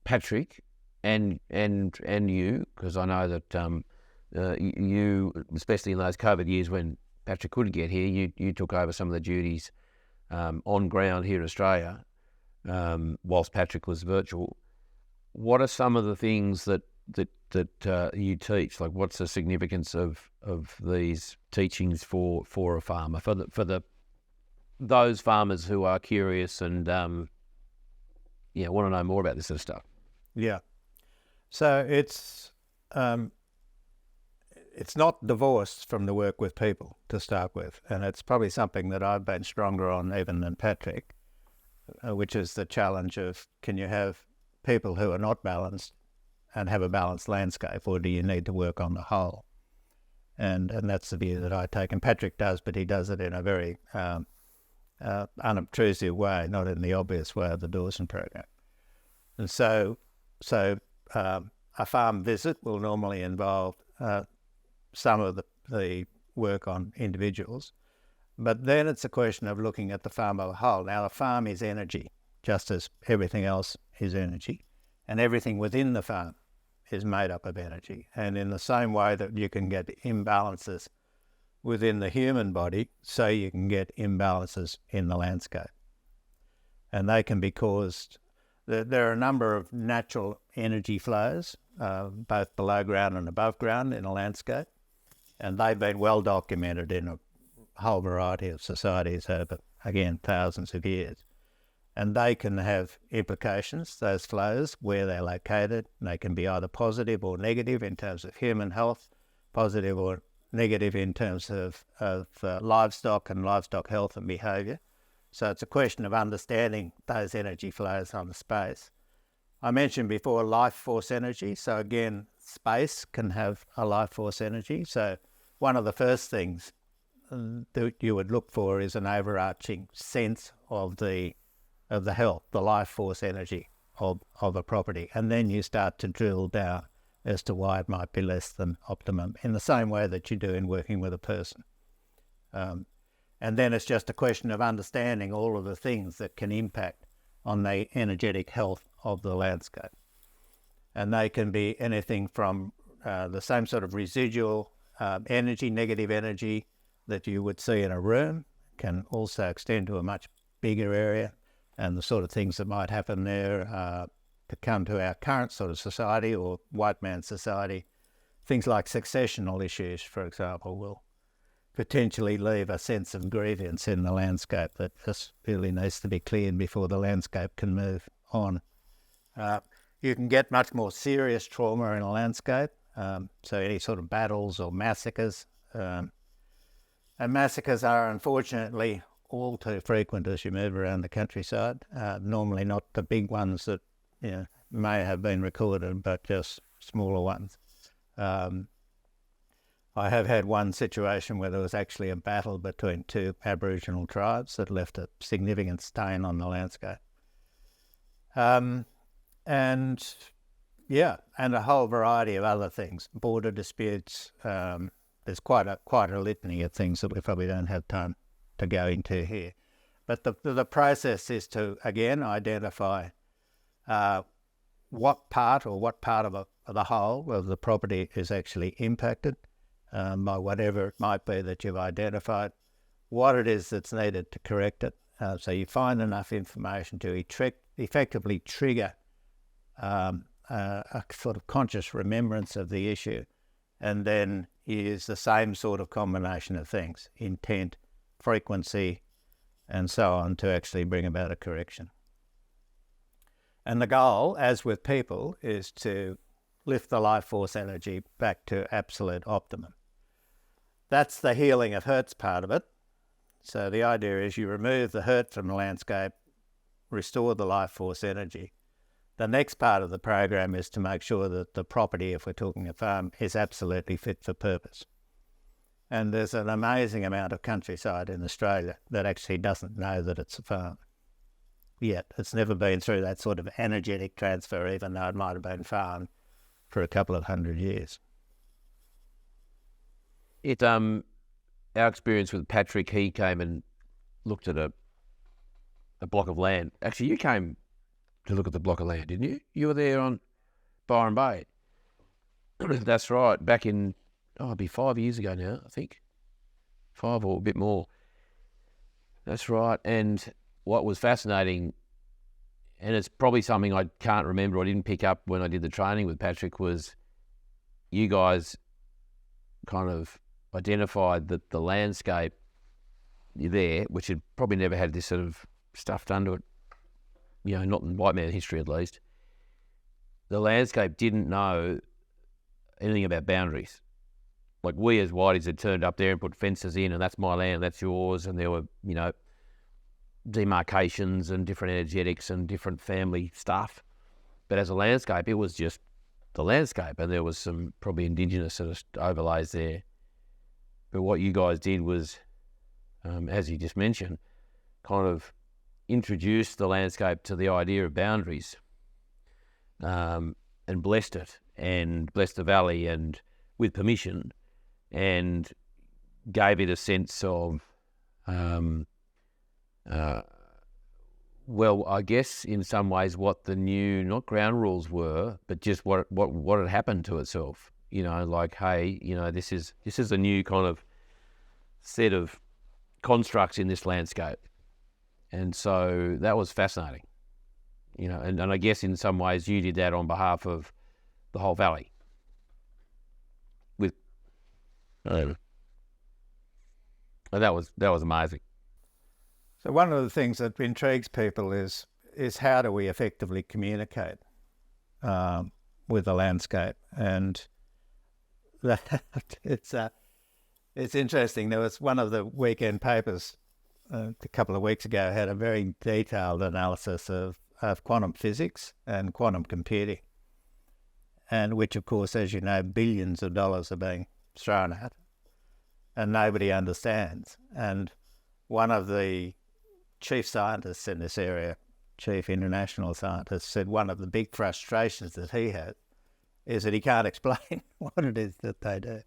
Patrick and you, because I know that you, especially in those COVID years when Patrick couldn't get here, you took over some of the duties on ground here in Australia, whilst Patrick was virtual. What are some of the things that you teach? Like, what's the significance of these teachings for a farmer, for those farmers who are curious and want to know more about this sort of stuff? Yeah. So it's not divorced from the work with people to start with, and it's probably something that I've been stronger on even than Patrick, which is the challenge of, can you have people who are not balanced and have a balanced landscape, or do you need to work on the whole? And that's the view that I take, and Patrick does, but he does it in a very unobtrusive way, not in the obvious way of the Dawson program. And so a farm visit will normally involve some of the work on individuals, but then it's a question of looking at the farm as a whole. Now, the farm is energy, just as everything else is energy, and everything within the farm is made up of energy. And in the same way that you can get imbalances within the human body, so you can get imbalances in the landscape. And they can be caused, there are a number of natural energy flows, both below ground and above ground in a landscape, and they've been well documented in a whole variety of societies over, again, thousands of years. And they can have implications, those flows, where they're located. They can be either positive or negative in terms of human health, positive or negative in terms of livestock and livestock health and behaviour. So it's a question of understanding those energy flows on the space. I mentioned before life force energy. So again, space can have a life force energy. So one of the first things that you would look for is an overarching sense of the health, the life force energy of a property. And then you start to drill down as to why it might be less than optimum, in the same way that you do in working with a person. And then it's just a question of understanding all of the things that can impact on the energetic health of the landscape. And they can be anything from the same sort of residual energy, negative energy that you would see in a room, can also extend to a much bigger area, and the sort of things that might happen there to come to our current sort of society or white man society. Things like successional issues, for example, will potentially leave a sense of grievance in the landscape that just really needs to be cleared before the landscape can move on. You can get much more serious trauma in a landscape, so any sort of battles or massacres. And massacres are unfortunately all too frequent as you move around the countryside. Normally not the big ones that may have been recorded, but just smaller ones. I have had one situation where there was actually a battle between two Aboriginal tribes that left a significant stain on the landscape. And a whole variety of other things, border disputes. There's quite a litany of things that we probably don't have time to go into here. But the process is to, again, identify what part of the whole of the property is actually impacted by whatever it might be that you've identified, what it is that's needed to correct it. So you find enough information to effectively trigger a sort of conscious remembrance of the issue, and then use the same sort of combination of things, intent, frequency, and so on, to actually bring about a correction. And the goal, as with people, is to lift the life force energy back to absolute optimum. That's the healing of hurts part of it. So the idea is you remove the hurt from the landscape, restore the life force energy. The next part of the program is to make sure that the property, if we're talking a farm, is absolutely fit for purpose. And there's an amazing amount of countryside in Australia that actually doesn't know that it's a farm yet. It's never been through that sort of energetic transfer, even though it might have been farmed for a couple of 100 years. Our experience with Patrick, he came and looked at a block of land. Actually, you came to look at the block of land, didn't you? You were there on Byron Bay. That's right. Back in, it'd be 5 years ago now, I think. 5 or a bit more. That's right. And what was fascinating, and it's probably something I can't remember, I didn't pick up when I did the training with Patrick, was you guys kind of identified that the landscape there, which had probably never had this sort of stuff done to it, not in white man history at least, the landscape didn't know anything about boundaries. Like we as whiteys had turned up there and put fences in, and that's my land, that's yours, and there were, demarcations and different energetics and different family stuff. But as a landscape, it was just the landscape, and there was some probably indigenous sort of overlays there. But what you guys did was, as you just mentioned, kind of introduce the landscape to the idea of boundaries, and blessed it, and blessed the valley, and with permission, and gave it a sense of, well, I guess in some ways what the new, not ground rules were, but just what had happened to itself. Like, hey, this is a new kind of set of constructs in this landscape. And so that was fascinating. And I guess in some ways you did that on behalf of the whole valley. And that was amazing. So one of the things that intrigues people is how do we effectively communicate with the landscape, and that it's interesting. There was one of the weekend papers a couple of weeks ago had a very detailed analysis of quantum physics and quantum computing, and which, of course, as you know, billions of dollars are being thrown at, and nobody understands. And one of the chief scientists in this area, chief international scientist, said one of the big frustrations that he had is that he can't explain what it is that they do.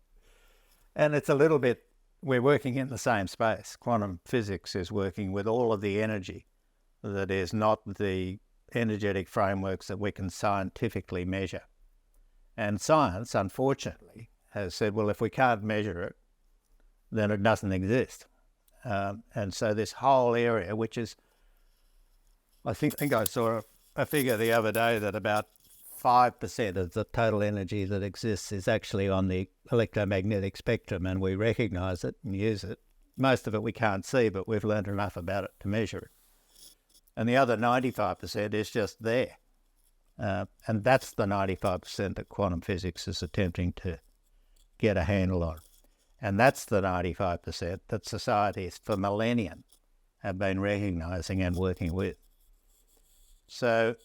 And it's a little bit, we're working in the same space. Quantum physics is working with all of the energy that is not the energetic frameworks that we can scientifically measure. And science, unfortunately, has said, well, if we can't measure it, then it doesn't exist. And so this whole area, which is, I think I saw a figure the other day that about 5% of the total energy that exists is actually on the electromagnetic spectrum, and we recognise it and use it. Most of it we can't see, but we've learned enough about it to measure it. And the other 95% is just there. And that's the 95% that quantum physics is attempting to get a handle on. And that's the 95% that societies for millennia have been recognising and working with. So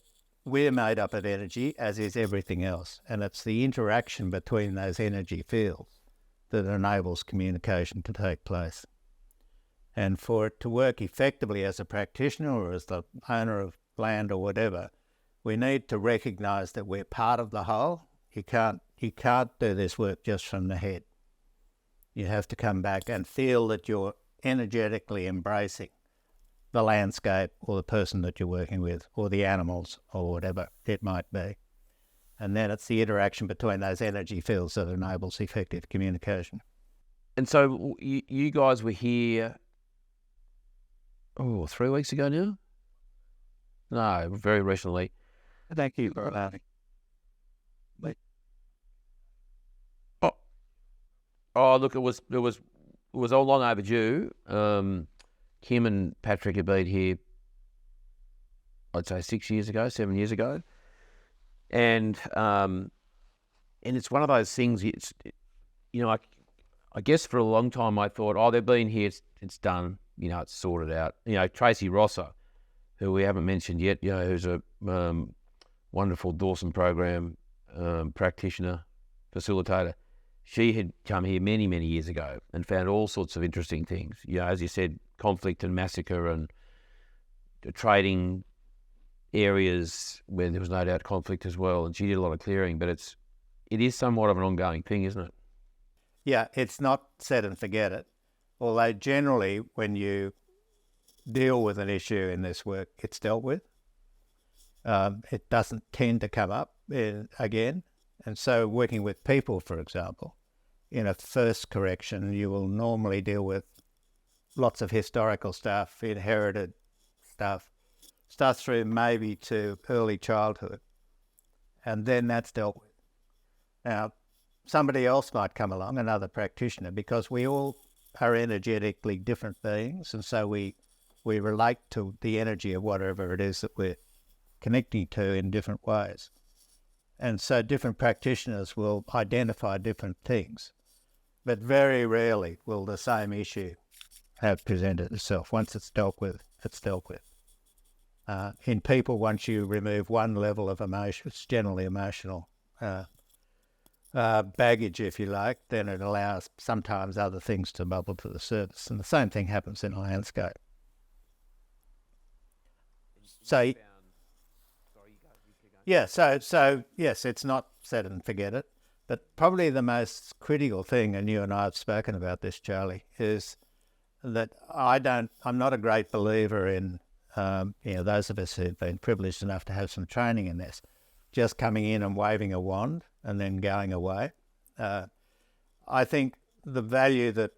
we're made up of energy, as is everything else, and it's the interaction between those energy fields that enables communication to take place. And for it to work effectively as a practitioner or as the owner of land or whatever, we need to recognise that we're part of the whole. You can't do this work just from the head. You have to come back and feel that you're energetically embracing the landscape or the person that you're working with or the animals or whatever it might be. And then it's the interaction between those energy fields that enables effective communication. And so you guys were here, 3 weeks ago now? No, very recently. Thank you for allowing. Oh, look, it was all long overdue. Kim and Patrick had been here, I'd say 7 years ago, and it's one of those things. I guess for a long time I thought, they've been here, it's done, it's sorted out. Tracy Rosser, who we haven't mentioned yet, who's a wonderful Dawson program practitioner, facilitator. She had come here many, many years ago and found all sorts of interesting things. As you said, conflict and massacre and trading areas where there was no doubt conflict as well. And she did a lot of clearing, but it is somewhat of an ongoing thing, isn't it? Yeah, it's not set and forget it. Although generally when you deal with an issue in this work, it's dealt with. It doesn't tend to come up again. And so working with people, for example, in a first correction, you will normally deal with lots of historical stuff, inherited stuff through maybe to early childhood, and then that's dealt with. Now, somebody else might come along, another practitioner, because we all are energetically different beings, and so we relate to the energy of whatever it is that we're connecting to in different ways. And so different practitioners will identify different things, but very rarely will the same issue have presented itself. Once it's dealt with, it's dealt with. In people, once you remove one level of emotion, it's generally emotional baggage, if you like, then it allows sometimes other things to bubble to the surface. And the same thing happens in a landscape. So, yeah, so yes, it's not set and forget it. But probably the most critical thing, and you and I have spoken about this, Charlie, is that I'm not a great believer in, those of us who've been privileged enough to have some training in this, just coming in and waving a wand and then going away. I think the value that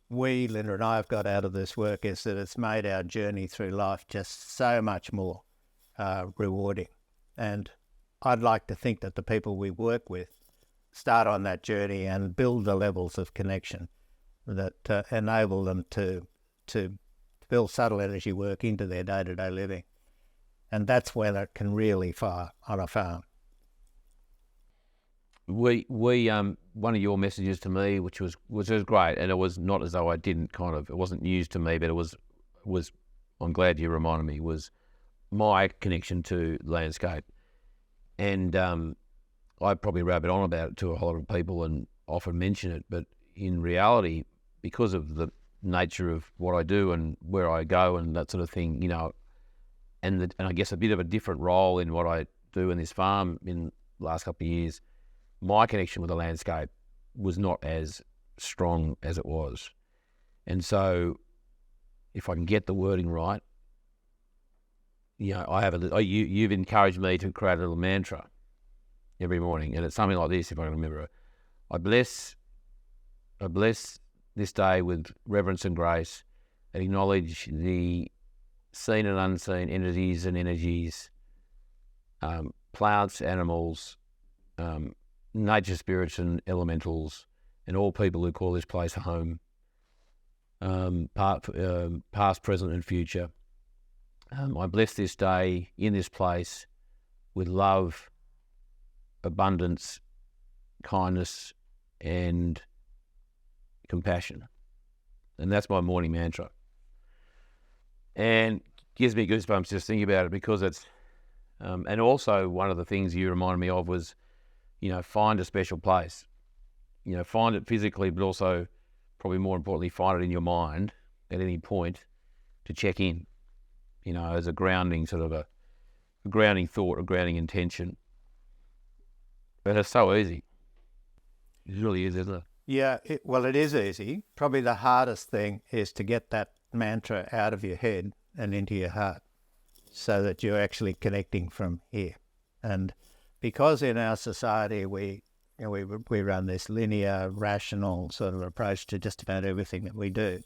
we, Linda and I, have got out of this work is that it's made our journey through life just so much more rewarding. And I'd like to think that the people we work with start on that journey and build the levels of connection that enable them to build subtle energy work into their day-to-day living. And that's when it can really fire on a farm. We one of your messages to me, which was great, and it was not as though I didn't it wasn't news to me, but it was I'm glad you reminded me, was my connection to landscape. And I probably rabbit on about it to a whole lot of people and often mention it, but in reality, because of the nature of what I do and where I go and that sort of thing, and I guess a bit of a different role in what I do in this farm in the last couple of years, my connection with the landscape was not as strong as it was. And so if I can get the wording right, you've encouraged me to create a little mantra every morning, and it's something like this, if I can remember it. I bless this day with reverence and grace, and acknowledge the seen and unseen entities and energies, plants, animals, nature spirits and elementals, and all people who call this place home, past, present and future. I bless this day in this place with love, abundance, kindness and compassion. And that's my morning mantra. And gives me goosebumps just thinking about it, because it's, and also one of the things you reminded me of was, find a special place. Find it physically, but also, probably more importantly, find it in your mind at any point to check in, as a grounding sort of a grounding thought, a grounding intention. But it's so easy. It really is, isn't it? Yeah, it is easy. Probably the hardest thing is to get that mantra out of your head and into your heart so that you're actually connecting from here. And because in our society we run this linear, rational sort of approach to just about everything that we do,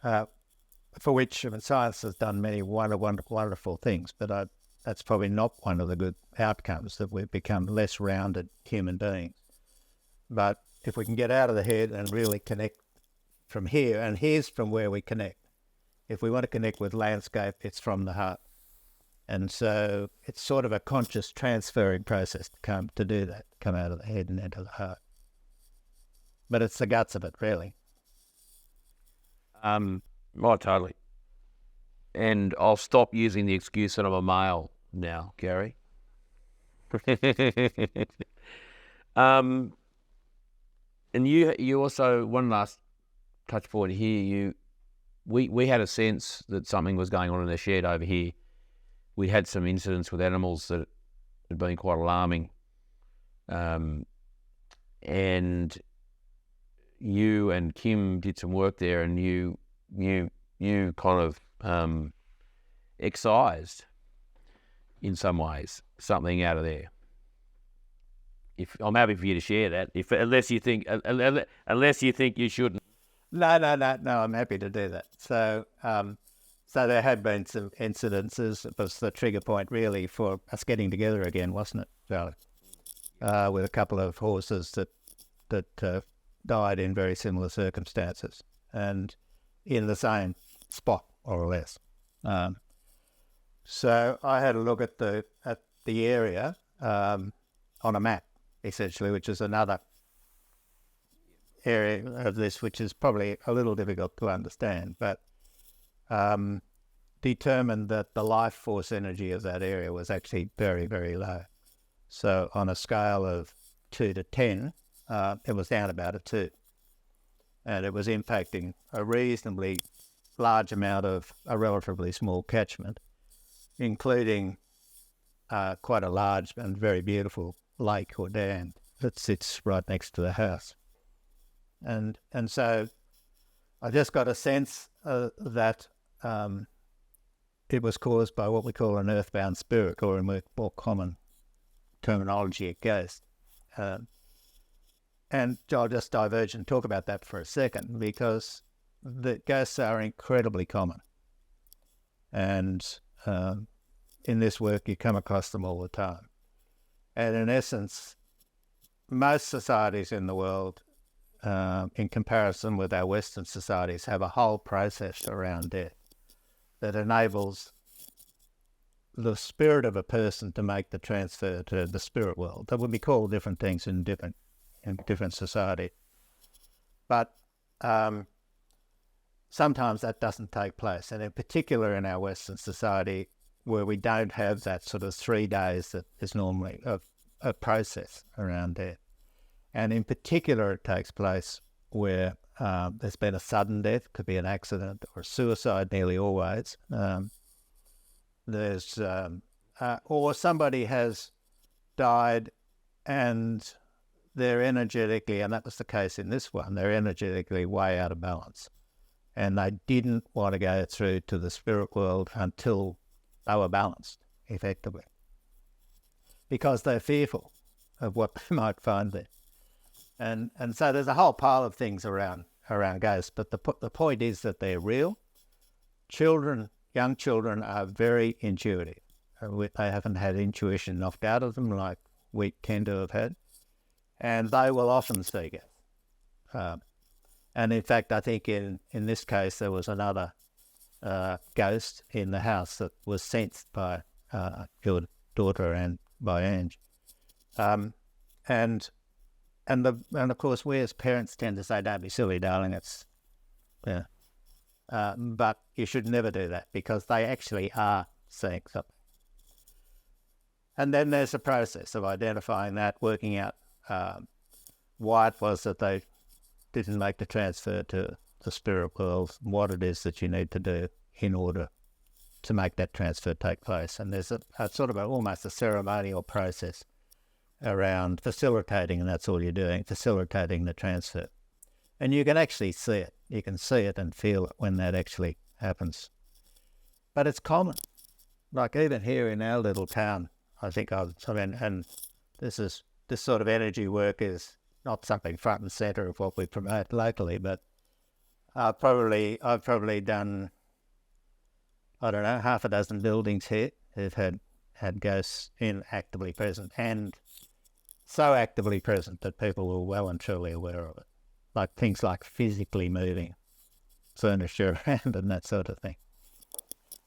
for which science has done many wonderful things, but that's probably not one of the good outcomes, that we've become less rounded human beings. But if we can get out of the head and really connect from here, and here's from where we connect. If we want to connect with landscape, it's from the heart. And so it's sort of a conscious transferring process to do that, come out of the head and into the heart. But it's the guts of it, really. Oh, totally. And I'll stop using the excuse that I'm a male now, Gary. And you also, one last touch point here, we had a sense that something was going on in the shed over here. We had some incidents with animals that had been quite alarming. And you and Kim did some work there, and you kind of excised, in some ways, something out of there. If I'm happy for you to share that, unless you think you shouldn't. No, I'm happy to do that. So there had been some incidences. It was the trigger point really for us getting together again, wasn't it, Charlie? With a couple of horses that died in very similar circumstances and in the same spot, more or less. So I had a look at the area on a map, essentially, which is another area of this, which is probably a little difficult to understand, but determined that the life force energy of that area was actually very, very low. So on a scale of 2 to 10, it was down about a 2. And it was impacting a reasonably large amount of a relatively small catchment, including quite a large and very beautiful lake or dam that sits right next to the house. And so I just got a sense that it was caused by what we call an earthbound spirit, or in more common terminology, a ghost. And I'll just diverge and talk about that for a second, because the ghosts are incredibly common. And in this work, you come across them all the time. And in essence, most societies in the world, in comparison with our Western societies, have a whole process around death that enables the spirit of a person to make the transfer to the spirit world. That would be called different things in different society. But sometimes that doesn't take place. And in particular in our Western society, where we don't have that sort of 3 days that is normally a process around death. And in particular, it takes place where there's been a sudden death, could be an accident or a suicide, nearly always. Or somebody has died and they're energetically, and that was the case in this one, they're energetically way out of balance. And they didn't want to go through to the spirit world until they were balanced, effectively, because they're fearful of what they might find there. And so there's a whole pile of things around ghosts, but the point is that they're real. Young children are very intuitive. They haven't had intuition knocked out of them like we tend to have had, and they will often see it. And in fact, I think in this case there was another ghost in the house that was sensed by your daughter and by Ange. And of course, we as parents tend to say, "Don't be silly, darling." But you should never do that, because they actually are seeing something. And then there's a process of identifying that, working out why it was that they didn't make the transfer to the spirit world, what it is that you need to do in order to make that transfer take place. And there's a sort of almost a ceremonial process around facilitating, and that's all you're doing, facilitating the transfer. And you can actually see it. You can see it and feel it when that actually happens. But it's common. Like even here in our little town, and this sort of energy work is not something front and centre of what we promote locally, but I've probably done, I don't know, half a dozen buildings here who've had ghosts actively present, and so actively present that people were well and truly aware of it. Like things like physically moving furniture around and that sort of thing.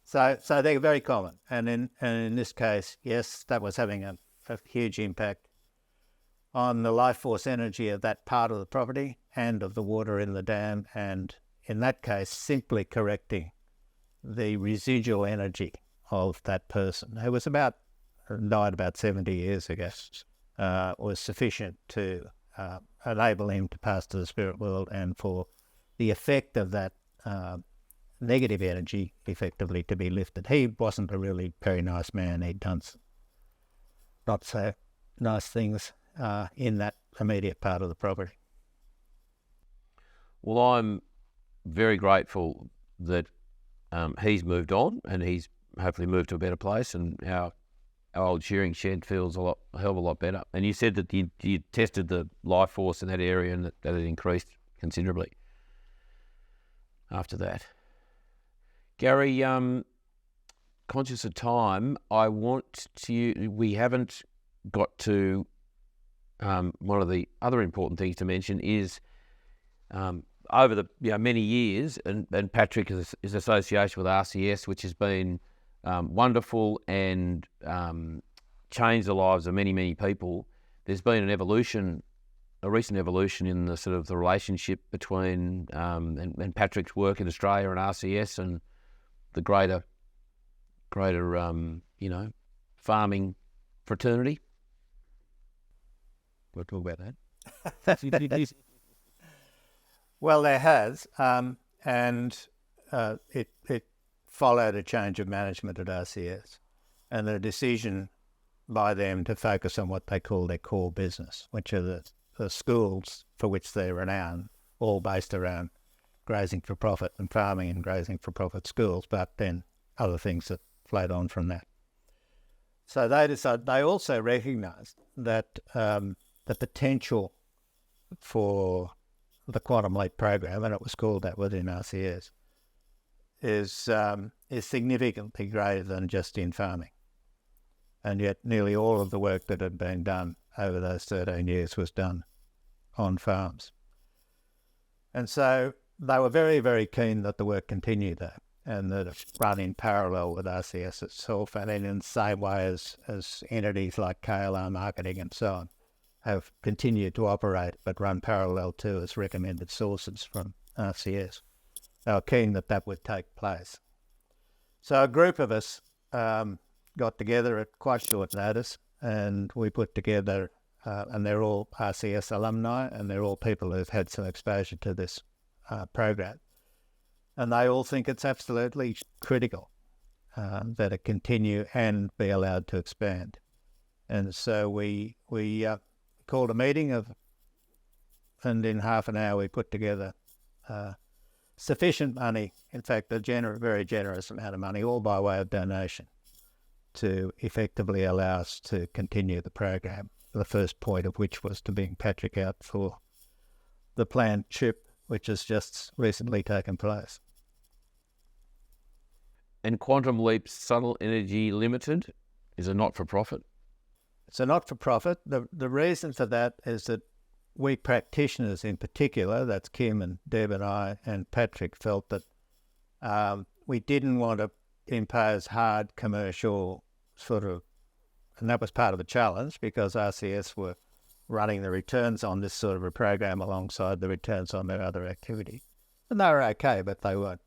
So they're very common. And in this case, yes, that was having a huge impact on the life force energy of that part of the property and of the water in the dam, and in that case, simply correcting the residual energy of that person, who died about 70 years ago, was sufficient to enable him to pass to the spirit world, and for the effect of that negative energy effectively to be lifted. He wasn't a really very nice man. He'd done some not so nice things in that immediate part of the property. Well, I'm very grateful that he's moved on, and he's hopefully moved to a better place, and our old shearing shed feels a hell of a lot better. And you said that you tested the life force in that area, and that it increased considerably after that. Gary, conscious of time, we haven't got to one of the other important things to mention is over the many years, and Patrick's association with RCS, which has been wonderful and changed the lives of many, many people. There's been a recent evolution in the sort of the relationship between and Patrick's work in Australia and RCS and the greater farming fraternity. We'll talk about that. Well, there has, and it followed a change of management at RCS, and the decision by them to focus on what they call their core business, which are the schools for which they're renowned, all based around grazing for profit and farming and grazing for profit schools, but then other things that flowed on from that. So they decided, they also recognised that the potential for the Quantum Leap program, and it was called that within RCS, is significantly greater than just in farming. And yet nearly all of the work that had been done over those 13 years was done on farms. And so they were very, very keen that the work continue there and that it run in parallel with RCS itself, and in the same way as entities like KLR Marketing and so on have continued to operate but run parallel to as recommended sources from RCS. They were keen that that would take place. So a group of us got together at quite short notice, and we put together, and they're all RCS alumni, and they're all people who've had some exposure to this program. And they all think it's absolutely critical that it continue and be allowed to expand. And so we called a meeting and in half an hour we put together sufficient money, in fact a very generous amount of money, all by way of donation, to effectively allow us to continue the program, the first point of which was to bring Patrick out for the planned trip, which has just recently taken place. And Quantum Leap Subtle Energy Limited is a not-for-profit? It's a not-for-profit. The reason for that is that we practitioners in particular, that's Kim and Deb and I and Patrick, felt that we didn't want to impose hard commercial sort of, and that was part of the challenge because RCS were running the returns on this sort of a program alongside the returns on their other activity. And they were okay, but they weren't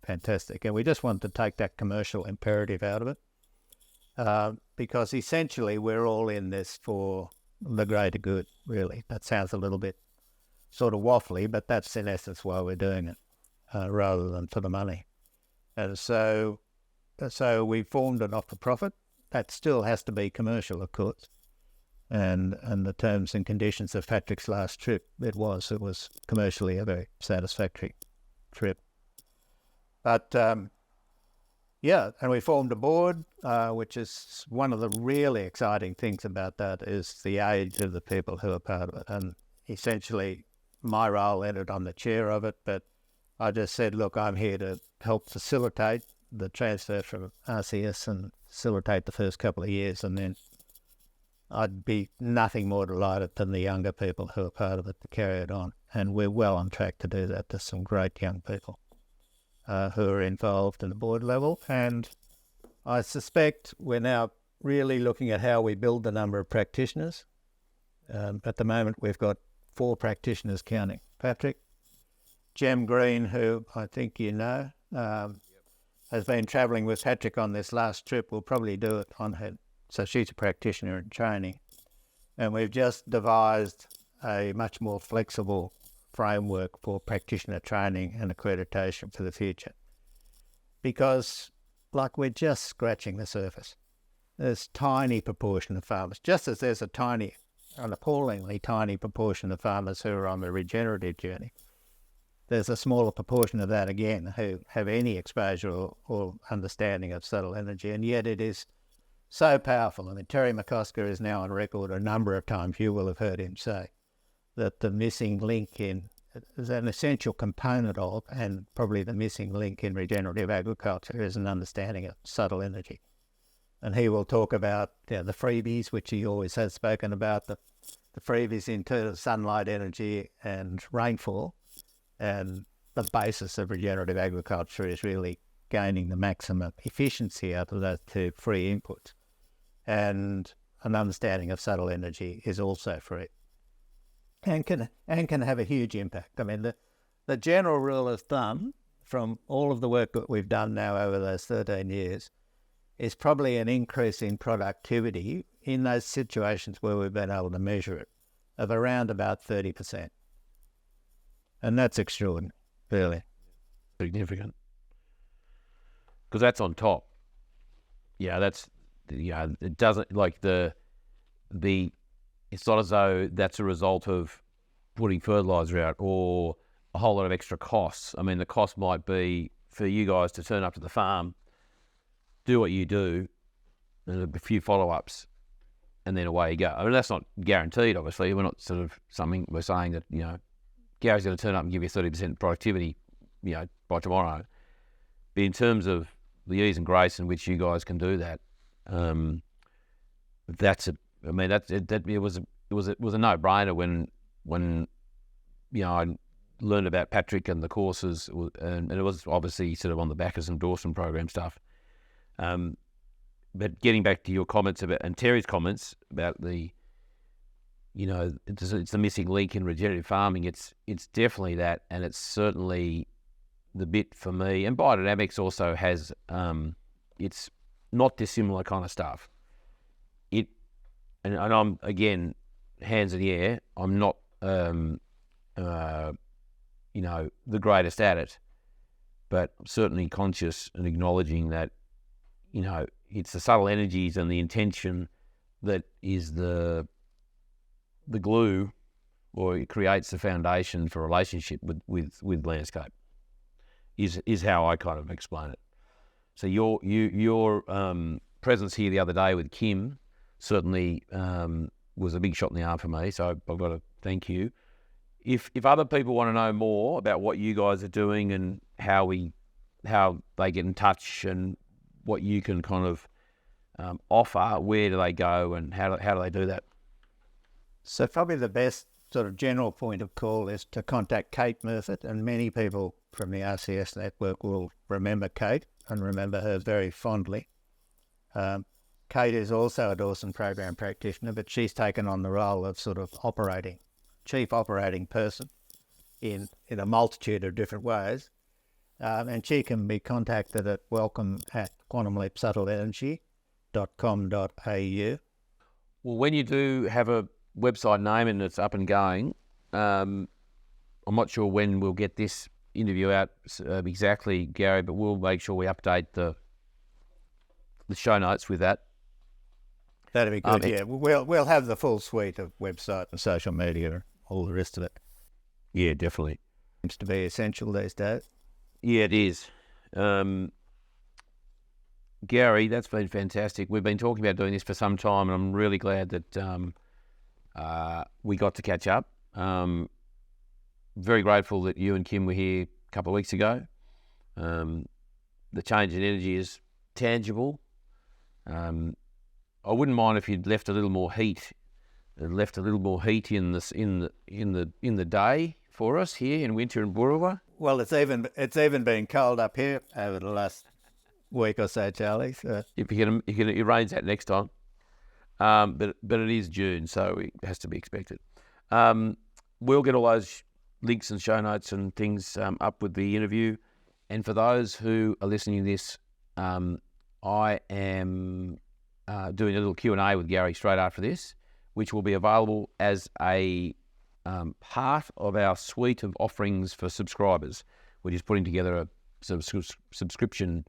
fantastic. And we just wanted to take that commercial imperative out of it because essentially we're all in this for the greater good, really. That sounds a little bit sort of waffly, but that's in essence why we're doing it, rather than for the money. And so we formed a not-for-profit. That still has to be commercial, of course. And the terms and conditions of Patrick's last trip, it was commercially a very satisfactory trip. But and we formed a board, which is one of the really exciting things about that is the age of the people who are part of it. And essentially my role ended on the chair of it, but I just said, look, I'm here to help facilitate the transfer from RCS and facilitate the first couple of years, and then I'd be nothing more delighted than the younger people who are part of it to carry it on. And we're well on track to do that. There's some great young people who are involved in the board level. And I suspect we're now really looking at how we build the number of practitioners. At the moment, we've got 4 practitioners counting. Patrick, Gem Green, who I think you know, has been travelling with Patrick on this last trip, will probably do it on her. So she's a practitioner in training. And we've just devised a much more flexible framework for practitioner training and accreditation for the future. Because, like, we're just scratching the surface. There's a tiny proportion of farmers, just as there's an appallingly tiny proportion of farmers who are on the regenerative journey. There's a smaller proportion of that, again, who have any exposure or understanding of subtle energy, and yet it is so powerful. I mean, Terry McCosker is now on record a number of times, you will have heard him say, that the missing link is an essential component of, and probably the missing link in regenerative agriculture is an understanding of subtle energy. And he will talk about the freebies, which he always has spoken about, the freebies in terms of sunlight energy and rainfall. And the basis of regenerative agriculture is really gaining the maximum efficiency out of those 2 free inputs. And an understanding of subtle energy is also free and can have a huge impact. I mean, the general rule of thumb from all of the work that we've done now over those 13 years is probably an increase in productivity in those situations where we've been able to measure it of around about 30%. And that's extraordinary, really. Significant. Because that's on top. Yeah, that's, it doesn't, like it's not as though that's a result of putting fertiliser out or a whole lot of extra costs. I mean, the cost might be for you guys to turn up to the farm, do what you do, and a few follow-ups, and then away you go. I mean, that's not guaranteed, obviously. We're not we're saying that, Gary's going to turn up and give you 30% productivity, by tomorrow. But in terms of the ease and grace in which you guys can do that, it was a no-brainer when I learned about Patrick and the courses, and it was obviously sort of on the back of some Dawson program stuff. But getting back to your comments about, and Terry's comments about the, it's the missing link in regenerative farming. It's definitely that, and it's certainly the bit for me. And biodynamics also has, it's not dissimilar kind of stuff. And I'm, again, hands in the air. I'm not, the greatest at it, but I'm certainly conscious and acknowledging that, it's the subtle energies and the intention that is the glue, or it creates the foundation for a relationship with landscape, is how I kind of explain it. So your presence here the other day with Kim certainly was a big shot in the arm for me, so I've got to thank you. If other people want to know more about what you guys are doing and how they get in touch and what you can kind of offer, where do they go and how do they do that? So probably the best sort of general point of call is to contact Kate Murfitt, and many people from the RCS network will remember Kate and remember her very fondly. Kate is also a Dawson program practitioner, but she's taken on the role of sort of chief operating person in a multitude of different ways. And she can be contacted at welcome@quantumleapsubtleenergy.com.au. Well, when you do have a website name and it's up and going, I'm not sure when we'll get this interview out exactly, Gary, but we'll make sure we update the show notes with that. That'd be good, yeah. We'll have the full suite of website and social media and all the rest of it. Yeah, definitely. Seems to be essential these days. Yeah, it is. Gary, that's been fantastic. We've been talking about doing this for some time, and I'm really glad that we got to catch up. Very grateful that you and Kim were here a couple of weeks ago. The change in energy is tangible. I wouldn't mind if you'd left a little more heat, in the day for us here in winter in Burrawa. Well, it's even been cold up here over the last week or so, Charlie. So. If you can arrange that next time. But it is June, so it has to be expected. We'll get all those links and show notes and things up with the interview. And for those who are listening to this, I am doing a little Q&A with Gary straight after this, which will be available as a part of our suite of offerings for subscribers. We're just putting together a subscription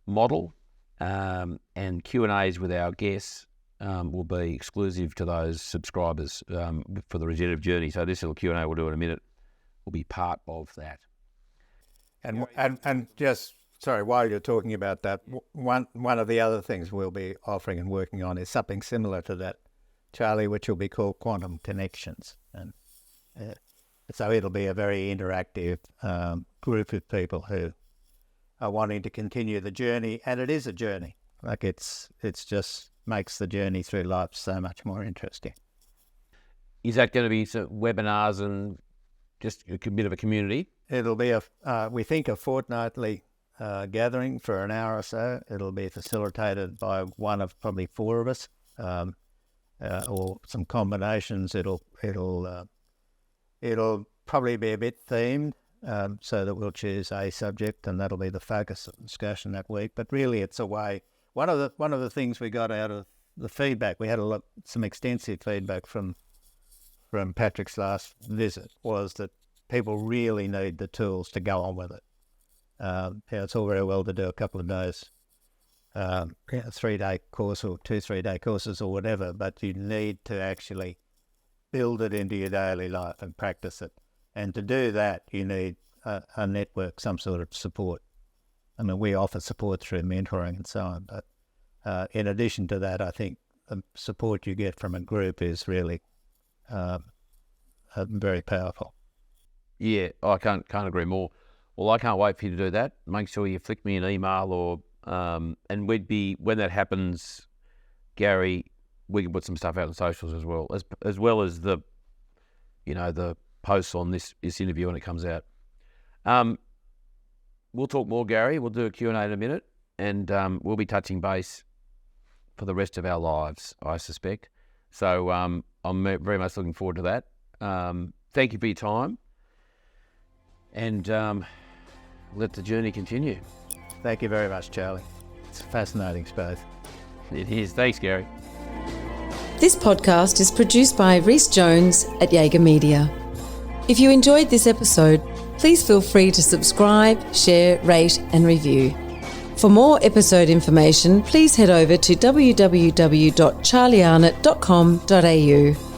model, and Q&As with our guests will be exclusive to those subscribers for the Regenerative Journey. So this little Q&A we'll do in a minute will be part of that. And just, sorry, while you're talking about that, one of the other things we'll be offering and working on is something similar to that, Charlie, which will be called Quantum Connections. And so it'll be a very interactive group of people who are wanting to continue the journey, and it is a journey. Like it's just makes the journey through life so much more interesting. Is that going to be webinars and just a bit of a community? It'll be we think a fortnightly gathering for an hour or so. It'll be facilitated by one of probably four of us, or some combinations. It'll probably be a bit themed, so that we'll choose a subject and that'll be the focus of discussion that week. But really it's a way one of the things we got out of the feedback, we had some extensive feedback from Patrick's last visit, was that people really need the tools to go on with it. It's all very well to do a couple of days, 3-day course or 2-3-day courses or whatever, but you need to actually build it into your daily life and practice it. And to do that, you need a network, some sort of support. I mean, we offer support through mentoring and so on, but in addition to that, I think the support you get from a group is really very powerful. Yeah, I can't agree more. Well, I can't wait for you to do that. Make sure you flick me an email, or and when that happens, Gary, we can put some stuff out on socials as well as the, the posts on this interview when it comes out. We'll talk more, Gary. We'll do a Q&A in a minute, and we'll be touching base for the rest of our lives, I suspect. So I'm very much looking forward to that. Thank you for your time, and let the journey continue. Thank you very much, Charlie. It's a fascinating space. It is. Thanks, Gary. This podcast is produced by Rhys Jones at Jaeger Media. If you enjoyed this episode, please feel free to subscribe, share, rate and review. For more episode information, please head over to www.charliearnott.com.au.